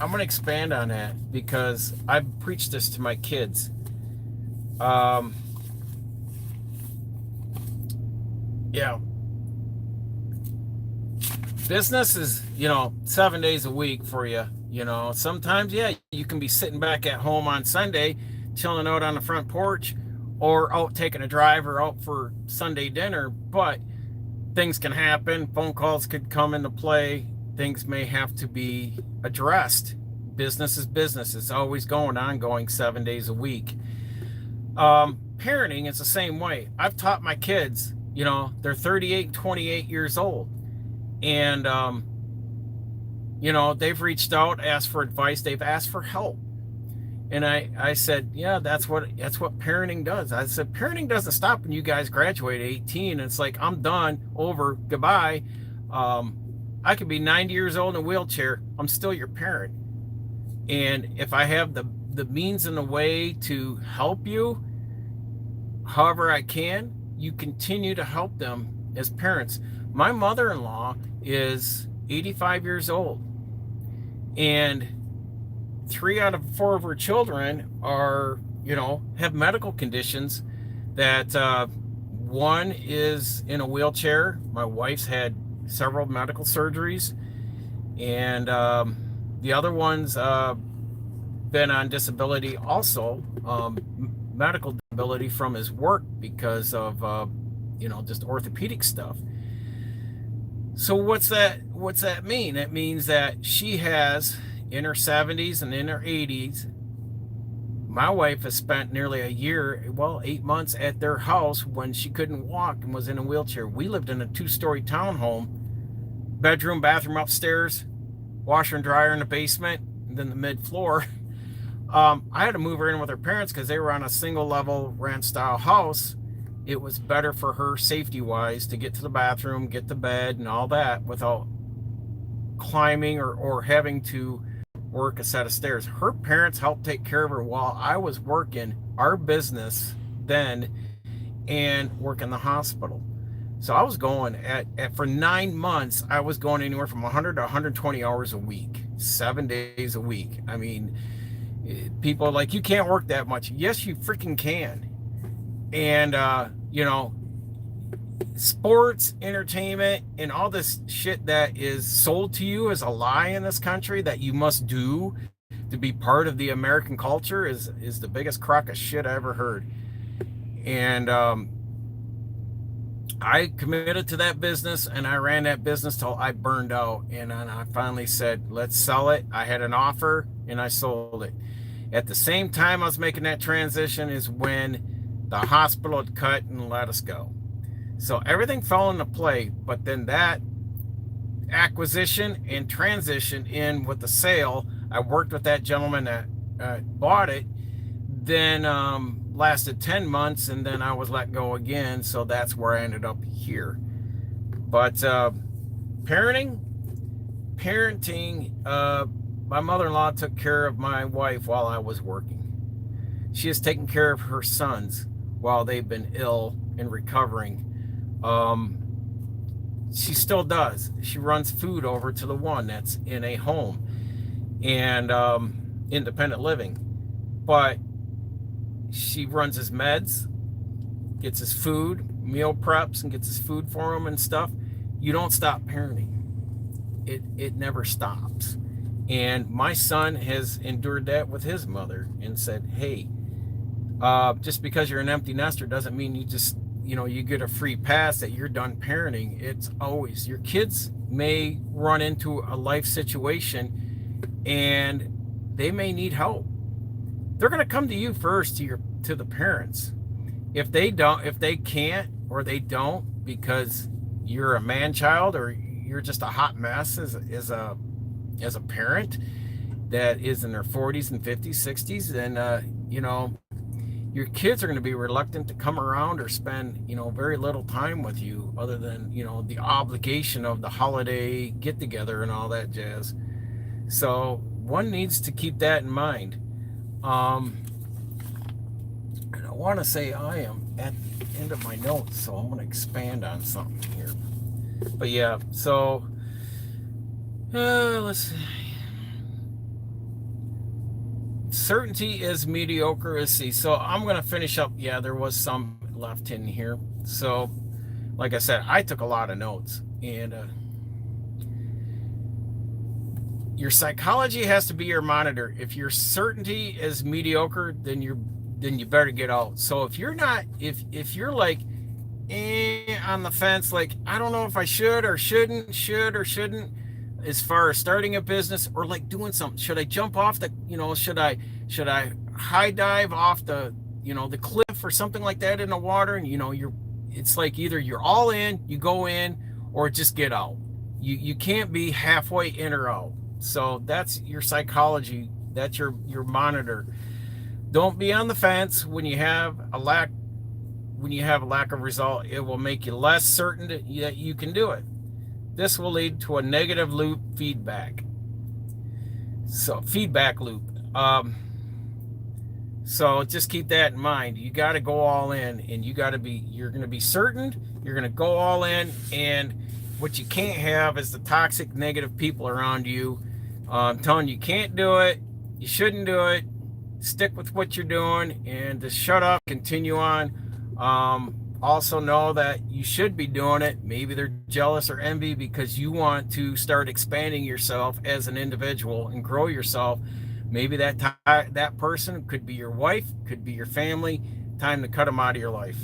I'm going to expand on that because I've preached this to my kids. Yeah, business is, 7 days a week for you. Sometimes, yeah, you can be sitting back at home on Sunday, chilling out on the front porch, or out taking a drive or out for Sunday dinner. But things can happen. Phone calls could come into play. Things may have to be addressed. Business is business. It's always ongoing 7 days a week. Parenting is the same way. I've taught my kids, they're 38, 28 years old. And, they've reached out, asked for advice. They've asked for help. And I said, yeah, that's what parenting does. I said, parenting doesn't stop when you guys graduate at 18. It's like, I'm done, over, goodbye. I could be 90 years old in a wheelchair. I'm still your parent. And if I have the means and the way to help you, however I can, you continue to help them as parents. My mother-in-law is 85 years old, and 3 out of 4 of her children are, have medical conditions that one is in a wheelchair. My wife's had several medical surgeries, and the other one's been on disability also, medical disability from his work because of, just orthopedic stuff. So what's that mean? It means that she has, in her 70s and in her 80s, my wife has spent nearly a year, 8 months at their house when she couldn't walk and was in a wheelchair. We lived in a 2-story townhome, bedroom, bathroom upstairs, washer and dryer in the basement, and then the mid-floor. I had to move her in with her parents because they were on a single-level ranch-style house. It was better for her safety-wise to get to the bathroom, get to bed, and all that without climbing or having to work a set of stairs. Her parents helped take care of her while I was working our business then and working the hospital. So I was going for 9 months, I was going anywhere from 100 to 120 hours a week, 7 days a week. I mean, people are like, you can't work that much. Yes, you freaking can. And, sports, entertainment, and all this shit that is sold to you as a lie in this country that you must do to be part of the American culture is the biggest crock of shit I ever heard. And I committed to that business, and I ran that business till I burned out. And then I finally said, let's sell it. I had an offer, and I sold it. At the same time I was making that transition is when the hospital had cut and let us go. So everything fell into play, but then that acquisition and transition in with the sale, I worked with that gentleman that bought it, then lasted 10 months, and then I was let go again. So that's where I ended up here. But parenting, my mother-in-law took care of my wife while I was working. She has taken care of her sons while they've been ill and recovering. She still does. She runs food over to the one that's in a home and independent living. But she runs his meds. gets his food, meal preps, and gets his food for him and stuff, you don't stop parenting. It never stops. And my son has endured that with his mother and said, hey, just because you're an empty nester doesn't mean you just, you get a free pass that you're done parenting. It's always, your kids may run into a life situation and they may need help. They're going to come to you first, to the parents. If they can't, or they don't because you're a man child, or you're just a hot mess as a parent that is in their 40s and 50s, 60s, then your kids are going to be reluctant to come around or spend very little time with you, other than the obligation of the holiday get together and all that jazz. So one needs to keep that in mind. And I want to say I am at the end of my notes, so I'm going to expand on something here. But yeah, so let's see. Certainty is mediocre as S.E.E. So I'm going to finish up. Yeah, there was some left in here. So, like I said, I took a lot of notes. And your psychology has to be your monitor. If your certainty is mediocre, then you better get out. So if you're not, if you're like on the fence, like I don't know if I should or shouldn't, as far as starting a business or like doing something, should I jump off the, should I high dive off the, the cliff or something like that in the water, and it's like either you're all in, you go in, or just get out. You can't be halfway in or out. So that's your psychology. That's your monitor. Don't be on the fence when you have a lack of result. It will make you less certain that you can do it. This will lead to a negative loop feedback. So feedback loop. So just keep that in mind. You got to go all in, and you're going to be certain. You're going to go all in, and what you can't have is the toxic, negative people around you telling you can't do it, you shouldn't do it, stick with what you're doing, and just shut up, continue on. Also know that you should be doing it. Maybe they're jealous or envy because you want to start expanding yourself as an individual and grow yourself. Maybe that person could be your wife, could be your family. Time to cut them out of your life.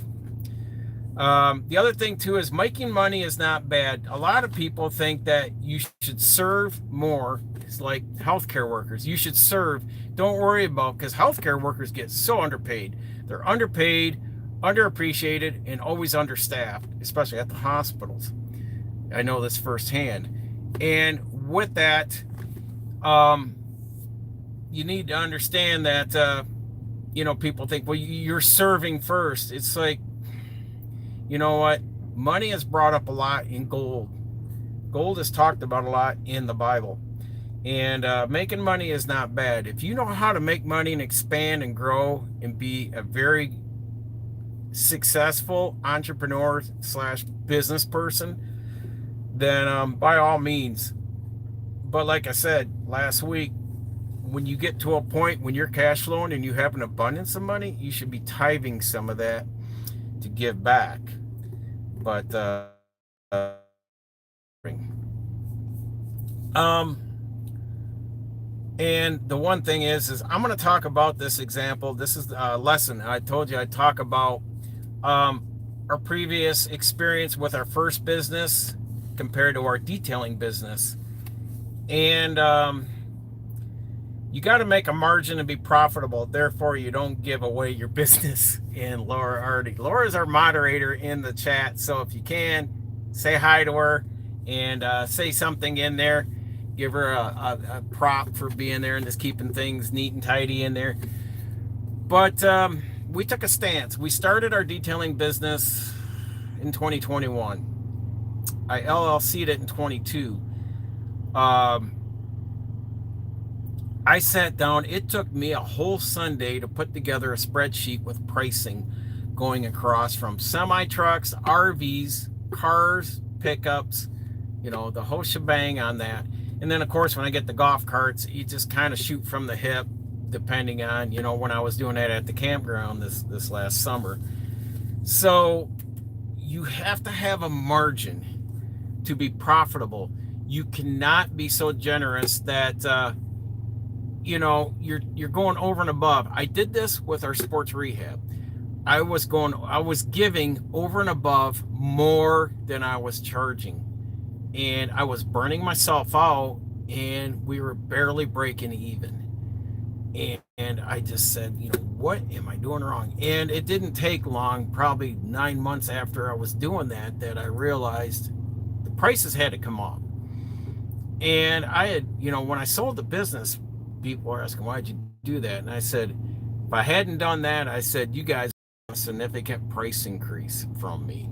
The other thing too is making money is not bad. A lot of people think that you should serve more. It's like healthcare workers. You should serve. Don't worry about, because healthcare workers get so underpaid. They're underpaid, underappreciated, and always understaffed, especially at the hospitals. I know this firsthand. And with that, you need to understand that, people think, well, you're serving first. It's like, you know what? Money is brought up a lot in gold. Gold is talked about a lot in the Bible. And making money is not bad. If you know how to make money and expand and grow and be a very successful entrepreneur / business person, then by all means. But like I said last week, when you get to a point when you're cash flowing and you have an abundance of money, you should be tithing some of that to give back. But and the one thing is I'm going to talk about this example. This is a lesson. I told you I'd talk about our previous experience with our first business compared to our detailing business. And you got to make a margin to be profitable. Therefore, you don't give away your business. And Laura's our moderator in the chat. So if you can, say hi to her and say something in there. Give her a prop for being there and just keeping things neat and tidy in there. But we took a stance. We started our detailing business in 2021. I LLC'd it in 22. I sat down. It took me a whole Sunday to put together a spreadsheet with pricing going across from semi-trucks, RVs, cars, pickups, the whole shebang on that. And then, of course, when I get the golf carts, you just kind of shoot from the hip, depending on, when I was doing that at the campground this last summer. So you have to have a margin to be profitable. You cannot be so generous that you're going over and above. I did this with our sports rehab. I was giving over and above more than I was charging, and I was burning myself out, and we were barely breaking even. And I just said, what am I doing wrong? And it didn't take long, probably 9 months after I was doing that I realized the prices had to come up. And I had, when I sold the business, people were asking, why'd you do that? And I said, if I hadn't done that, I said, you guys a significant price increase from me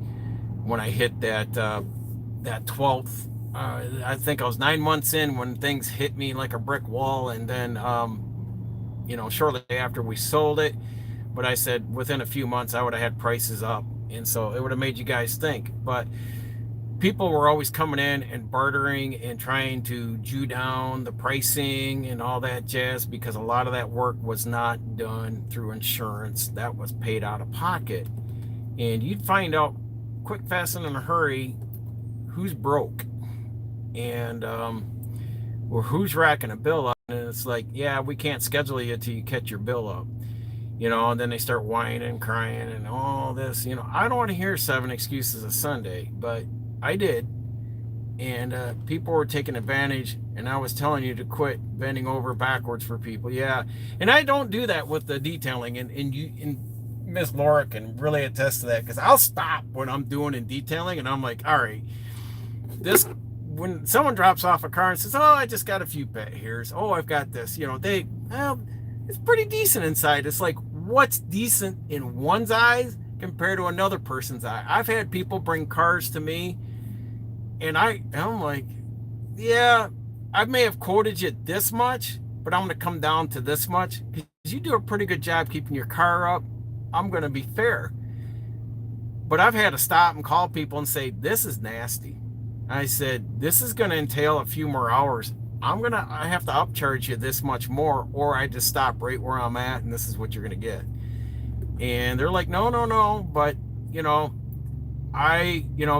when I hit that 12th. I think I was 9 months in when things hit me like a brick wall, and then shortly after we sold it. But I said within a few months I would have had prices up, and so it would have made you guys think. But people were always coming in and bartering and trying to Jew down the pricing and all that jazz, because a lot of that work was not done through insurance. That was paid out of pocket. And you'd find out quick, fast, and in a hurry who's broke, and or who's racking a bill up. And it's like, yeah, we can't schedule you till you catch your bill up. And then they start whining and crying and all this. I don't want to hear 7 excuses a Sunday, but I did. And people were taking advantage, and I was telling you to quit bending over backwards for people. Yeah. And I don't do that with the detailing. And Miss Laura can really attest to that, because I'll stop when I'm doing in detailing, and I'm like, all right, when someone drops off a car and says, oh, I just got a few pet hairs. Oh, I've got this. It's pretty decent inside. It's like, what's decent in one's eyes compared to another person's eye? I've had people bring cars to me, and I'm like, yeah, I may have quoted you this much, but I'm going to come down to this much because you do a pretty good job keeping your car up. I'm going to be fair. But I've had to stop and call people and say, this is nasty. I said, this is going to entail a few more hours. I have to upcharge you this much more, or I just stop right where I'm at, and this is what you're going to get. And they're like, no, no, no. But,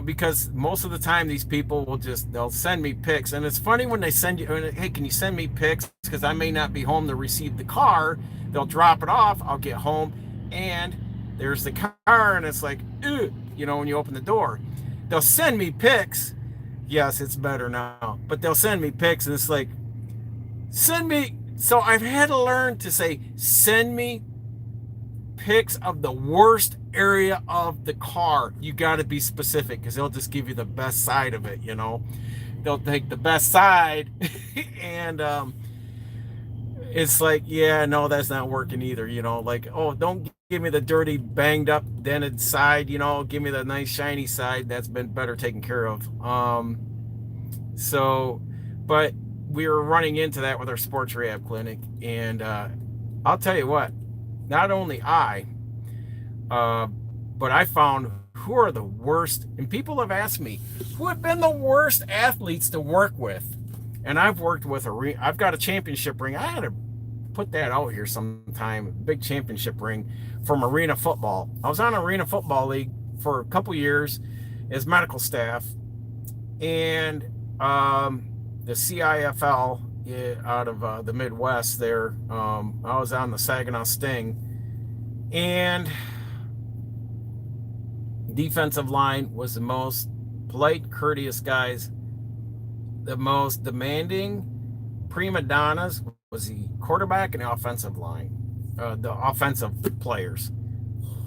because most of the time these people they'll send me pics. And it's funny when they send you, hey, can you send me pics? Because I may not be home to receive the car. They'll drop it off. I'll get home, and there's the car, and it's like, when you open the door. They'll send me pics. Yes, it's better now. But they'll send me pics, and it's like, send me. So I've had to learn to say, send me pics of the worst area of the car. You got to be specific, because they'll just give you the best side of it, They'll take the best side, and it's like, yeah, no, that's not working either, Like, oh, don't give me the dirty, banged up, dented side, give me the nice, shiny side that's been better taken care of. But we were running into that with our sports rehab clinic, and I'll tell you what, not only but I found who are the worst, and people have asked me, who have been the worst athletes to work with. And I've worked with I've got a championship ring. I had to put that out here sometime, big championship ring from arena football. I was on Arena Football League for a couple years as medical staff, and the CIFL out of the Midwest there. I was on the Saginaw Sting, and defensive line was the most polite, courteous guys. The most demanding prima donnas was the quarterback and the offensive line, the offensive players.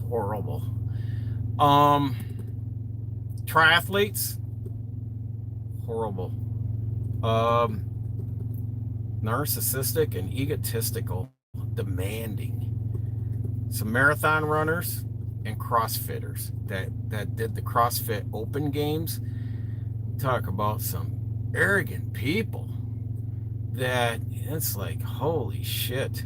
Horrible. Triathletes, horrible. Narcissistic and egotistical, demanding. Some marathon runners and CrossFitters that did the CrossFit Open Games. Talk about some arrogant people that it's like, holy shit.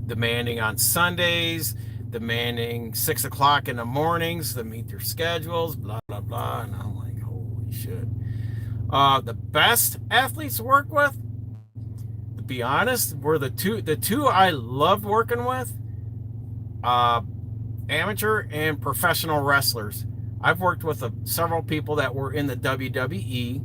Demanding on Sundays, demanding 6 o'clock in the mornings to meet their schedules, blah blah blah. And I'm like, holy shit. The best athletes to work with, to be honest, were the two I loved working with. amateur and professional wrestlers. I've worked with several people that were in the WWE,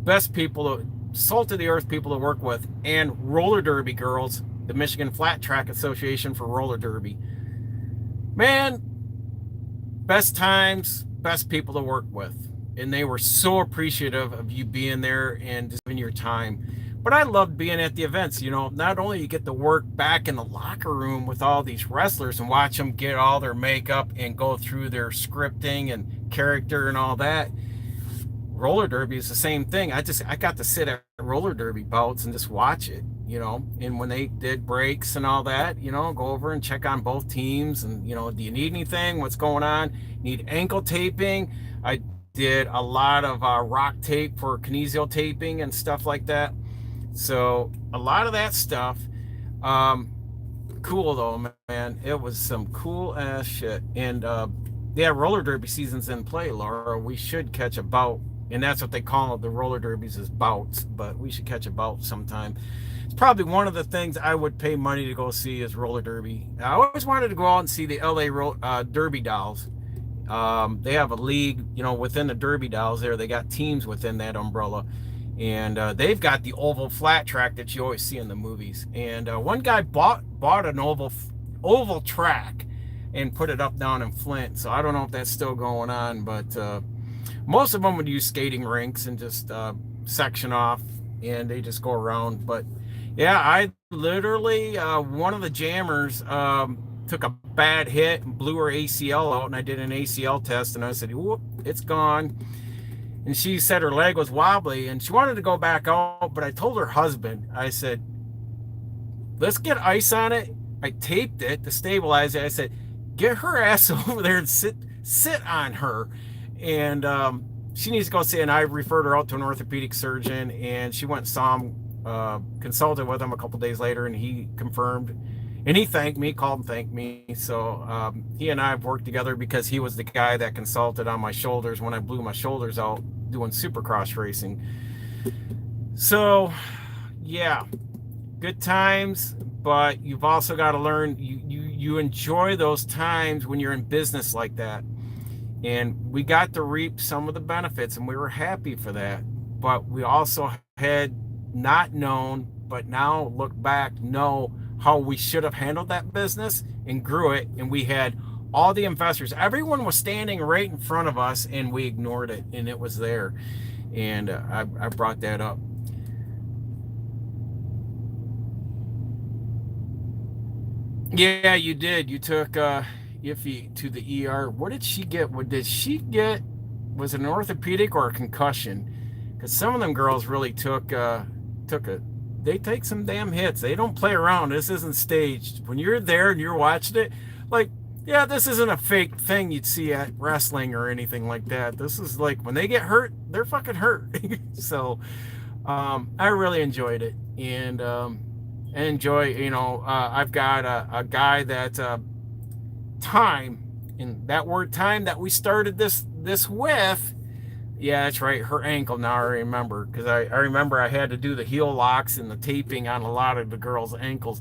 best people, salt of the earth people to work with, and roller derby girls, the Michigan Flat Track Association for roller derby. Man, best times, best people to work with. And they were so appreciative of you being there and just giving your time. But I loved being at the events. Not only you get to work back in the locker room with all these wrestlers and watch them get all their makeup and go through their scripting and character and all that. Roller derby is the same thing. I got to sit at roller derby bouts and just watch it. And when they did breaks and all that, go over and check on both teams and, do you need anything? What's going on? Need ankle taping? I did a lot of rock tape for kinesio taping and stuff like that. So a lot of that stuff. Cool though, man. It was some cool ass shit. And yeah, roller derby season's in play, Laura. We should catch a bout. And that's what they call the roller derbies, is bouts. But we should catch a bout sometime. It's probably one of the things I would pay money to go see is roller derby. I always wanted to go out and see the LA Derby Dolls. They have a league, within the Derby Dolls there. They got teams within that umbrella. And they've got the oval flat track that you always see in the movies. And one guy bought an oval track and put it up down in Flint. So I don't know if that's still going on, but most of them would use skating rinks and just section off, and they just go around. But yeah, I literally, one of the jammers took a bad hit and blew her ACL out, and I did an ACL test, and I said, whoop, it's gone. And she said her leg was wobbly, and she wanted to go back out, but I told her husband, I said, let's get ice on it. I taped it to stabilize it. I said, get her ass over there and sit on her. And she needs to go see, and I referred her out to an orthopedic surgeon, and she went and saw him, consulted with him a couple days later, and he confirmed, and he thanked me, called and thanked me. So he and I have worked together because he was the guy that consulted on my shoulders when I blew my shoulders out doing supercross racing. So yeah, good times, but you've also got to learn, you enjoy those times when you're in business like that. And we got to reap some of the benefits, and we were happy for that. But we also had not known, but now look back, know how we should have handled that business and grew it. And we had all the investors, everyone was standing right in front of us, and we ignored it, and it was there. And I brought that up. Yeah, you did. You took Iffy to the ER. What did she get? What did she get? Was it an orthopedic or a concussion? Because some of them girls really took a. They take some damn hits. They don't play around. This isn't staged. When you're there and you're watching it, like, yeah, this isn't a fake thing you'd see at wrestling or anything like that. This is like when they get hurt, they're fucking hurt. So I really enjoyed it, and enjoy. I've got a guy that time, and that word time that we started this with. Yeah, that's right. Her ankle. Now I remember, because I remember I had to do the heel locks and the taping on a lot of the girls' ankles.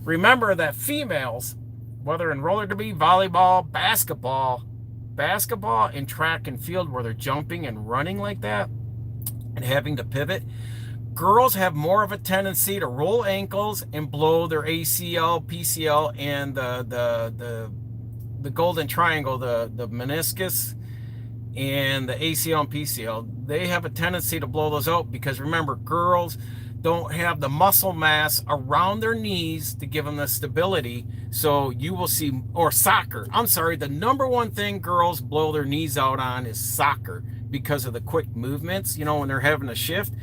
Remember that females, whether in roller derby, volleyball, basketball, and track and field, where they're jumping and running like that and having to pivot, girls have more of a tendency to roll ankles and blow their ACL, PCL, and the golden triangle, the meniscus, and the ACL and PCL. They have a tendency to blow those out because, remember, girls don't have the muscle mass around their knees to give them the stability. So you will see, or soccer. I'm sorry, the number one thing girls blow their knees out on is soccer, because of the quick movements, when they're having a shift.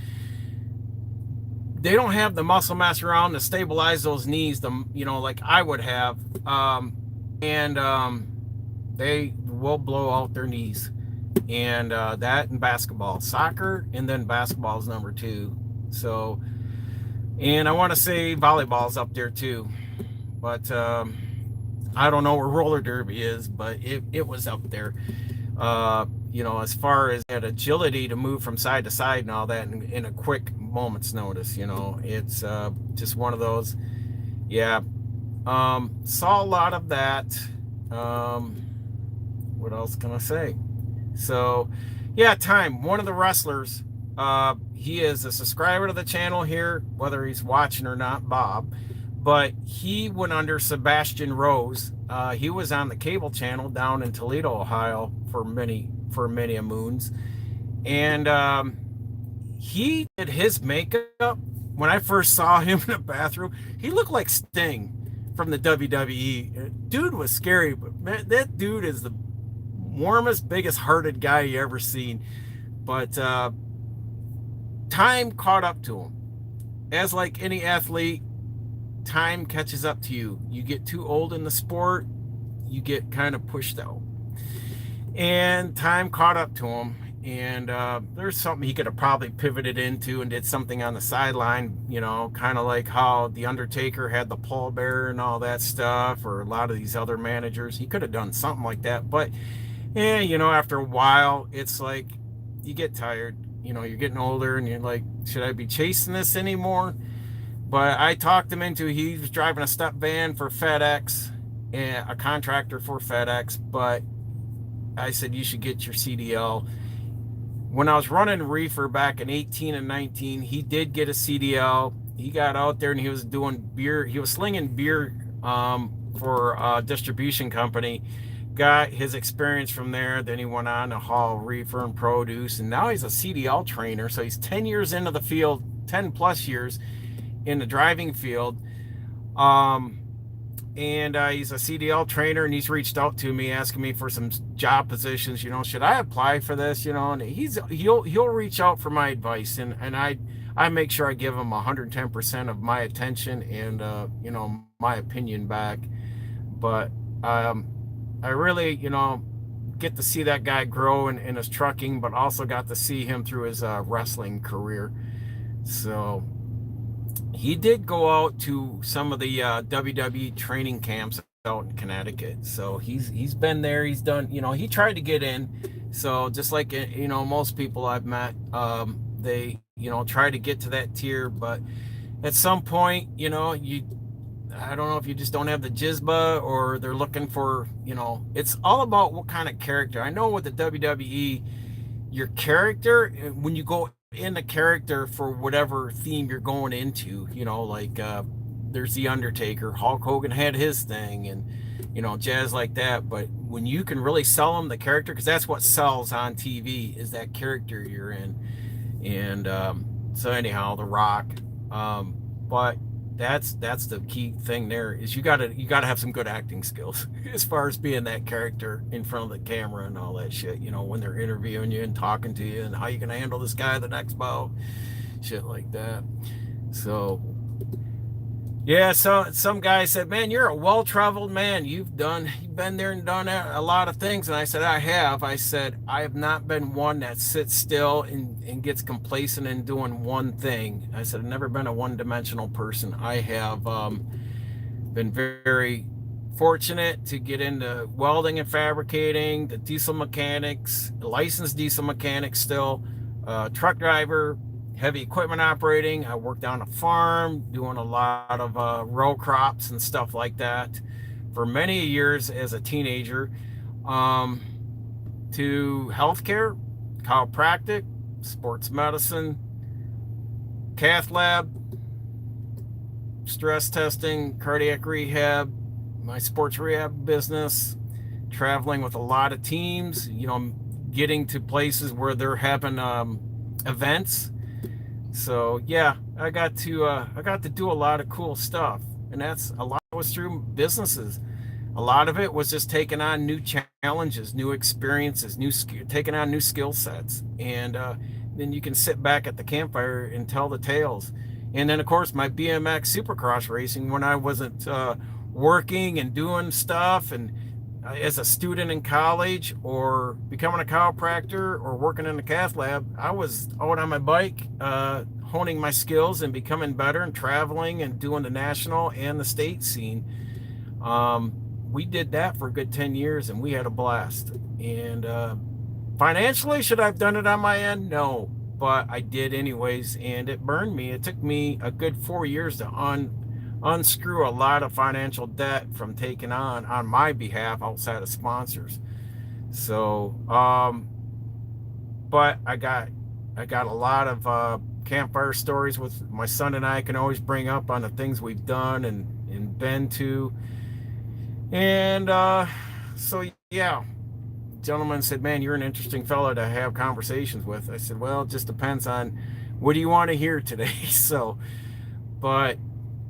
They don't have the muscle mass around to stabilize those knees, like I would have. And they will blow out their knees. And that and basketball, soccer, and then basketball is number two. So, and I want to say volleyball's up there too, but I don't know where roller derby is, but it was up there. As far as that agility to move from side to side and all that in a quick moment's notice, it's just one of those. Yeah, saw a lot of that. Um, what else can I say? So, yeah, Time, one of the wrestlers. He is a subscriber to the channel here, whether he's watching or not, Bob. But he went under Sebastian Rose. He was on the cable channel down in Toledo, Ohio, for many a moons, and he did his makeup. When I first saw him in the bathroom, he looked like Sting from the WWE. Dude was scary, but man, that dude is the warmest, biggest hearted guy you ever seen. But time caught up to him. As like any athlete, time catches up to you. You get too old in the sport, you get kind of pushed out. And time caught up to him. And there's something he could have probably pivoted into and did something on the sideline, kind of like how The Undertaker had the pallbearer and all that stuff, or a lot of these other managers. He could have done something like that. But, yeah, after a while, it's like you get tired. You're getting older and you're like, should I be chasing this anymore? But I talked him into, he was driving a step van for FedEx, and a contractor for FedEx. But I said, you should get your CDL. When I was running reefer back in 18 and 19, he did get a CDL. He got out there and he was doing beer. He was slinging beer for a distribution company. Got his experience from there. Then he went on to haul reefer and produce. And now he's a CDL trainer. So he's 10 years into the field, 10 plus years in the driving field. And he's a CDL trainer, and he's reached out to me asking me for some job positions. Should I apply for this? And he'll reach out for my advice, and I make sure I give him 110% of my attention and my opinion back. But I really get to see that guy grow in his trucking, but also got to see him through his wrestling career. So he did go out to some of the WWE training camps out in Connecticut. So he's been there. He's done. He tried to get in. So just like most people I've met, they try to get to that tier, but at some point, I don't know if you just don't have the jizba, or they're looking for, it's all about what kind of character. I know with the WWE, your character, when you go in the character for whatever theme you're going into, like there's The Undertaker, Hulk Hogan had his thing, and jazz like that. But when you can really sell them the character, because that's what sells on TV, is that character you're in. And so anyhow, The Rock, but that's the key thing there, is you gotta have some good acting skills as far as being that character in front of the camera and all that shit, when they're interviewing you and talking to you, and how you gonna handle this guy the next bout, shit like that. So yeah, so some guy said, man, you're a well-traveled man. You've been there and done a lot of things. And I said, I have. I said, I have not been one that sits still and gets complacent in doing one thing. I said, I've never been a one-dimensional person. I have been very fortunate to get into welding and fabricating, the diesel mechanics, licensed diesel mechanic still, truck driver, heavy equipment operating. I worked on a farm doing a lot of row crops and stuff like that for many years as a teenager, to healthcare, chiropractic, sports medicine, cath lab, stress testing, cardiac rehab, my sports rehab business, traveling with a lot of teams, getting to places where they're having events. So yeah, I got to do a lot of cool stuff, and that's a lot was through businesses. A lot of it was just taking on new challenges, new experiences, taking on new skill sets, and then you can sit back at the campfire and tell the tales. And then of course my BMX Supercross racing, when I wasn't working and doing stuff, and as a student in college, or becoming a chiropractor, or working in the cath lab, I was out on my bike, honing my skills and becoming better, and traveling and doing the national and the state scene. We did that for a good 10 years, and we had a blast. And financially, should I have done it on my end? No, but I did anyways, and it burned me. It took me a good 4 years to unscrew a lot of financial debt from taking on my behalf outside of sponsors. So, but I got a lot of campfire stories with my son and I can always bring up on the things we've done and been to. And so yeah, gentleman said, "Man, you're an interesting fellow to have conversations with." I said, "Well, it just depends on what do you want to hear today." So, but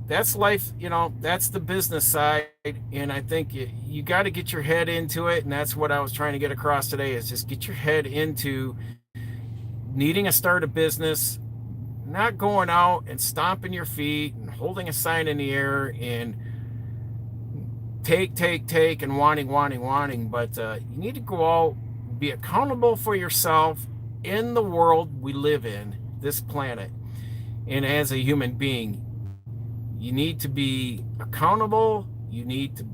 that's life, that's the business side. And I think you got to get your head into it. And that's what I was trying to get across today is just get your head into needing to start a business, not going out and stomping your feet and holding a sign in the air and take, and wanting. But you need to go out, be accountable for yourself in the world we live in, this planet. And as a human being, you need to be accountable. You need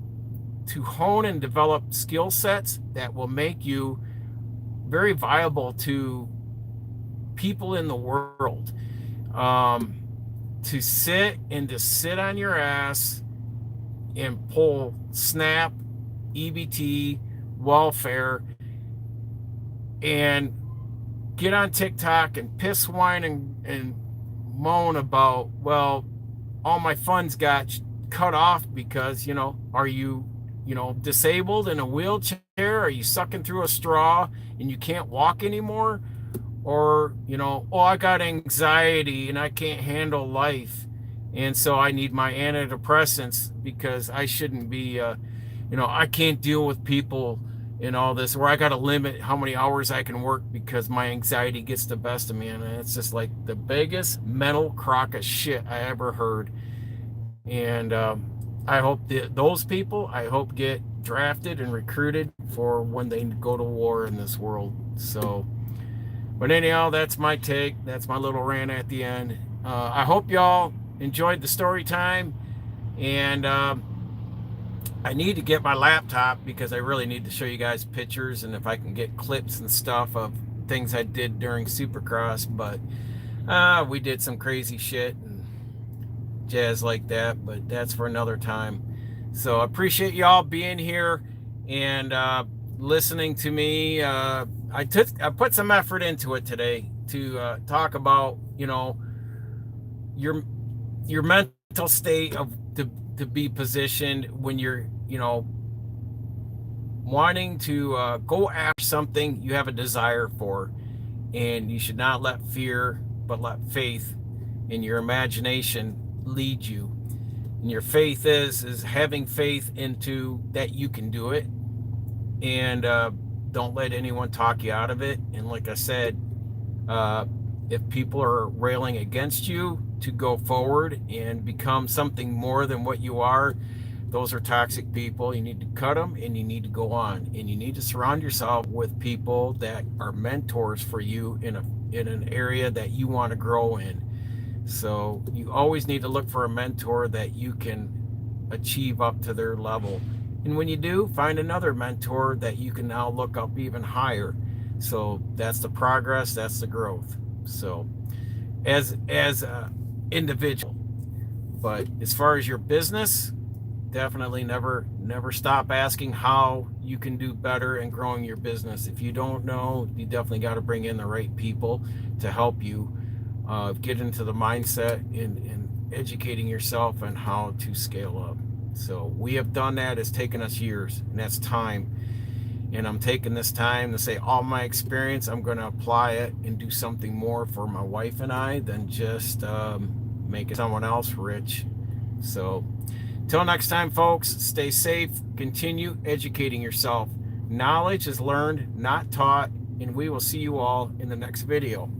to hone and develop skill sets that will make you very viable to people in the world. To sit on your ass and pull SNAP, EBT, welfare, and get on TikTok and piss, whine, and moan about, well, all my funds got cut off because, are you, disabled in a wheelchair? Are you sucking through a straw and you can't walk anymore? Or, oh, I got anxiety and I can't handle life. And so I need my antidepressants because I shouldn't be, I can't deal with people and all this, or I got to limit how many hours I can work because my anxiety gets the best of me. And it's just like the biggest mental crock of shit I ever heard. And I hope those people, get drafted and recruited for when they go to war in this world. So, but anyhow, that's my take. That's my little rant at the end. I hope y'all enjoyed the story time. And I need to get my laptop because I really need to show you guys pictures and if I can get clips and stuff of things I did during Supercross. But we did some crazy shit and jazz like that, but that's for another time. So I appreciate y'all being here and listening to me. I put some effort into it today to talk about, your mental state of to be positioned when you're, wanting to go after something you have a desire for. And you should not let fear, but let faith in your imagination lead you. And your faith is having faith into that you can do it. And don't let anyone talk you out of it. And like I said, if people are railing against you to go forward and become something more than what you are, those are toxic people. You need to cut them and you need to go on. And you need to surround yourself with people that are mentors for you in an area that you want to grow in. So you always need to look for a mentor that you can achieve up to their level. And when you do, find another mentor that you can now look up even higher. So that's the progress, that's the growth. So as a individual, but as far as your business, definitely never stop asking how you can do better in growing your business. If you don't know, you definitely got to bring in the right people to help you get into the mindset in educating yourself on how to scale up. So we have done that. It's taken us years, and that's time. And I'm taking this time to say all my experience, I'm going to apply it and do something more for my wife and I than just making someone else rich. So till next time, folks, stay safe. Continue educating yourself. Knowledge is learned, not taught. And we will see you all in the next video.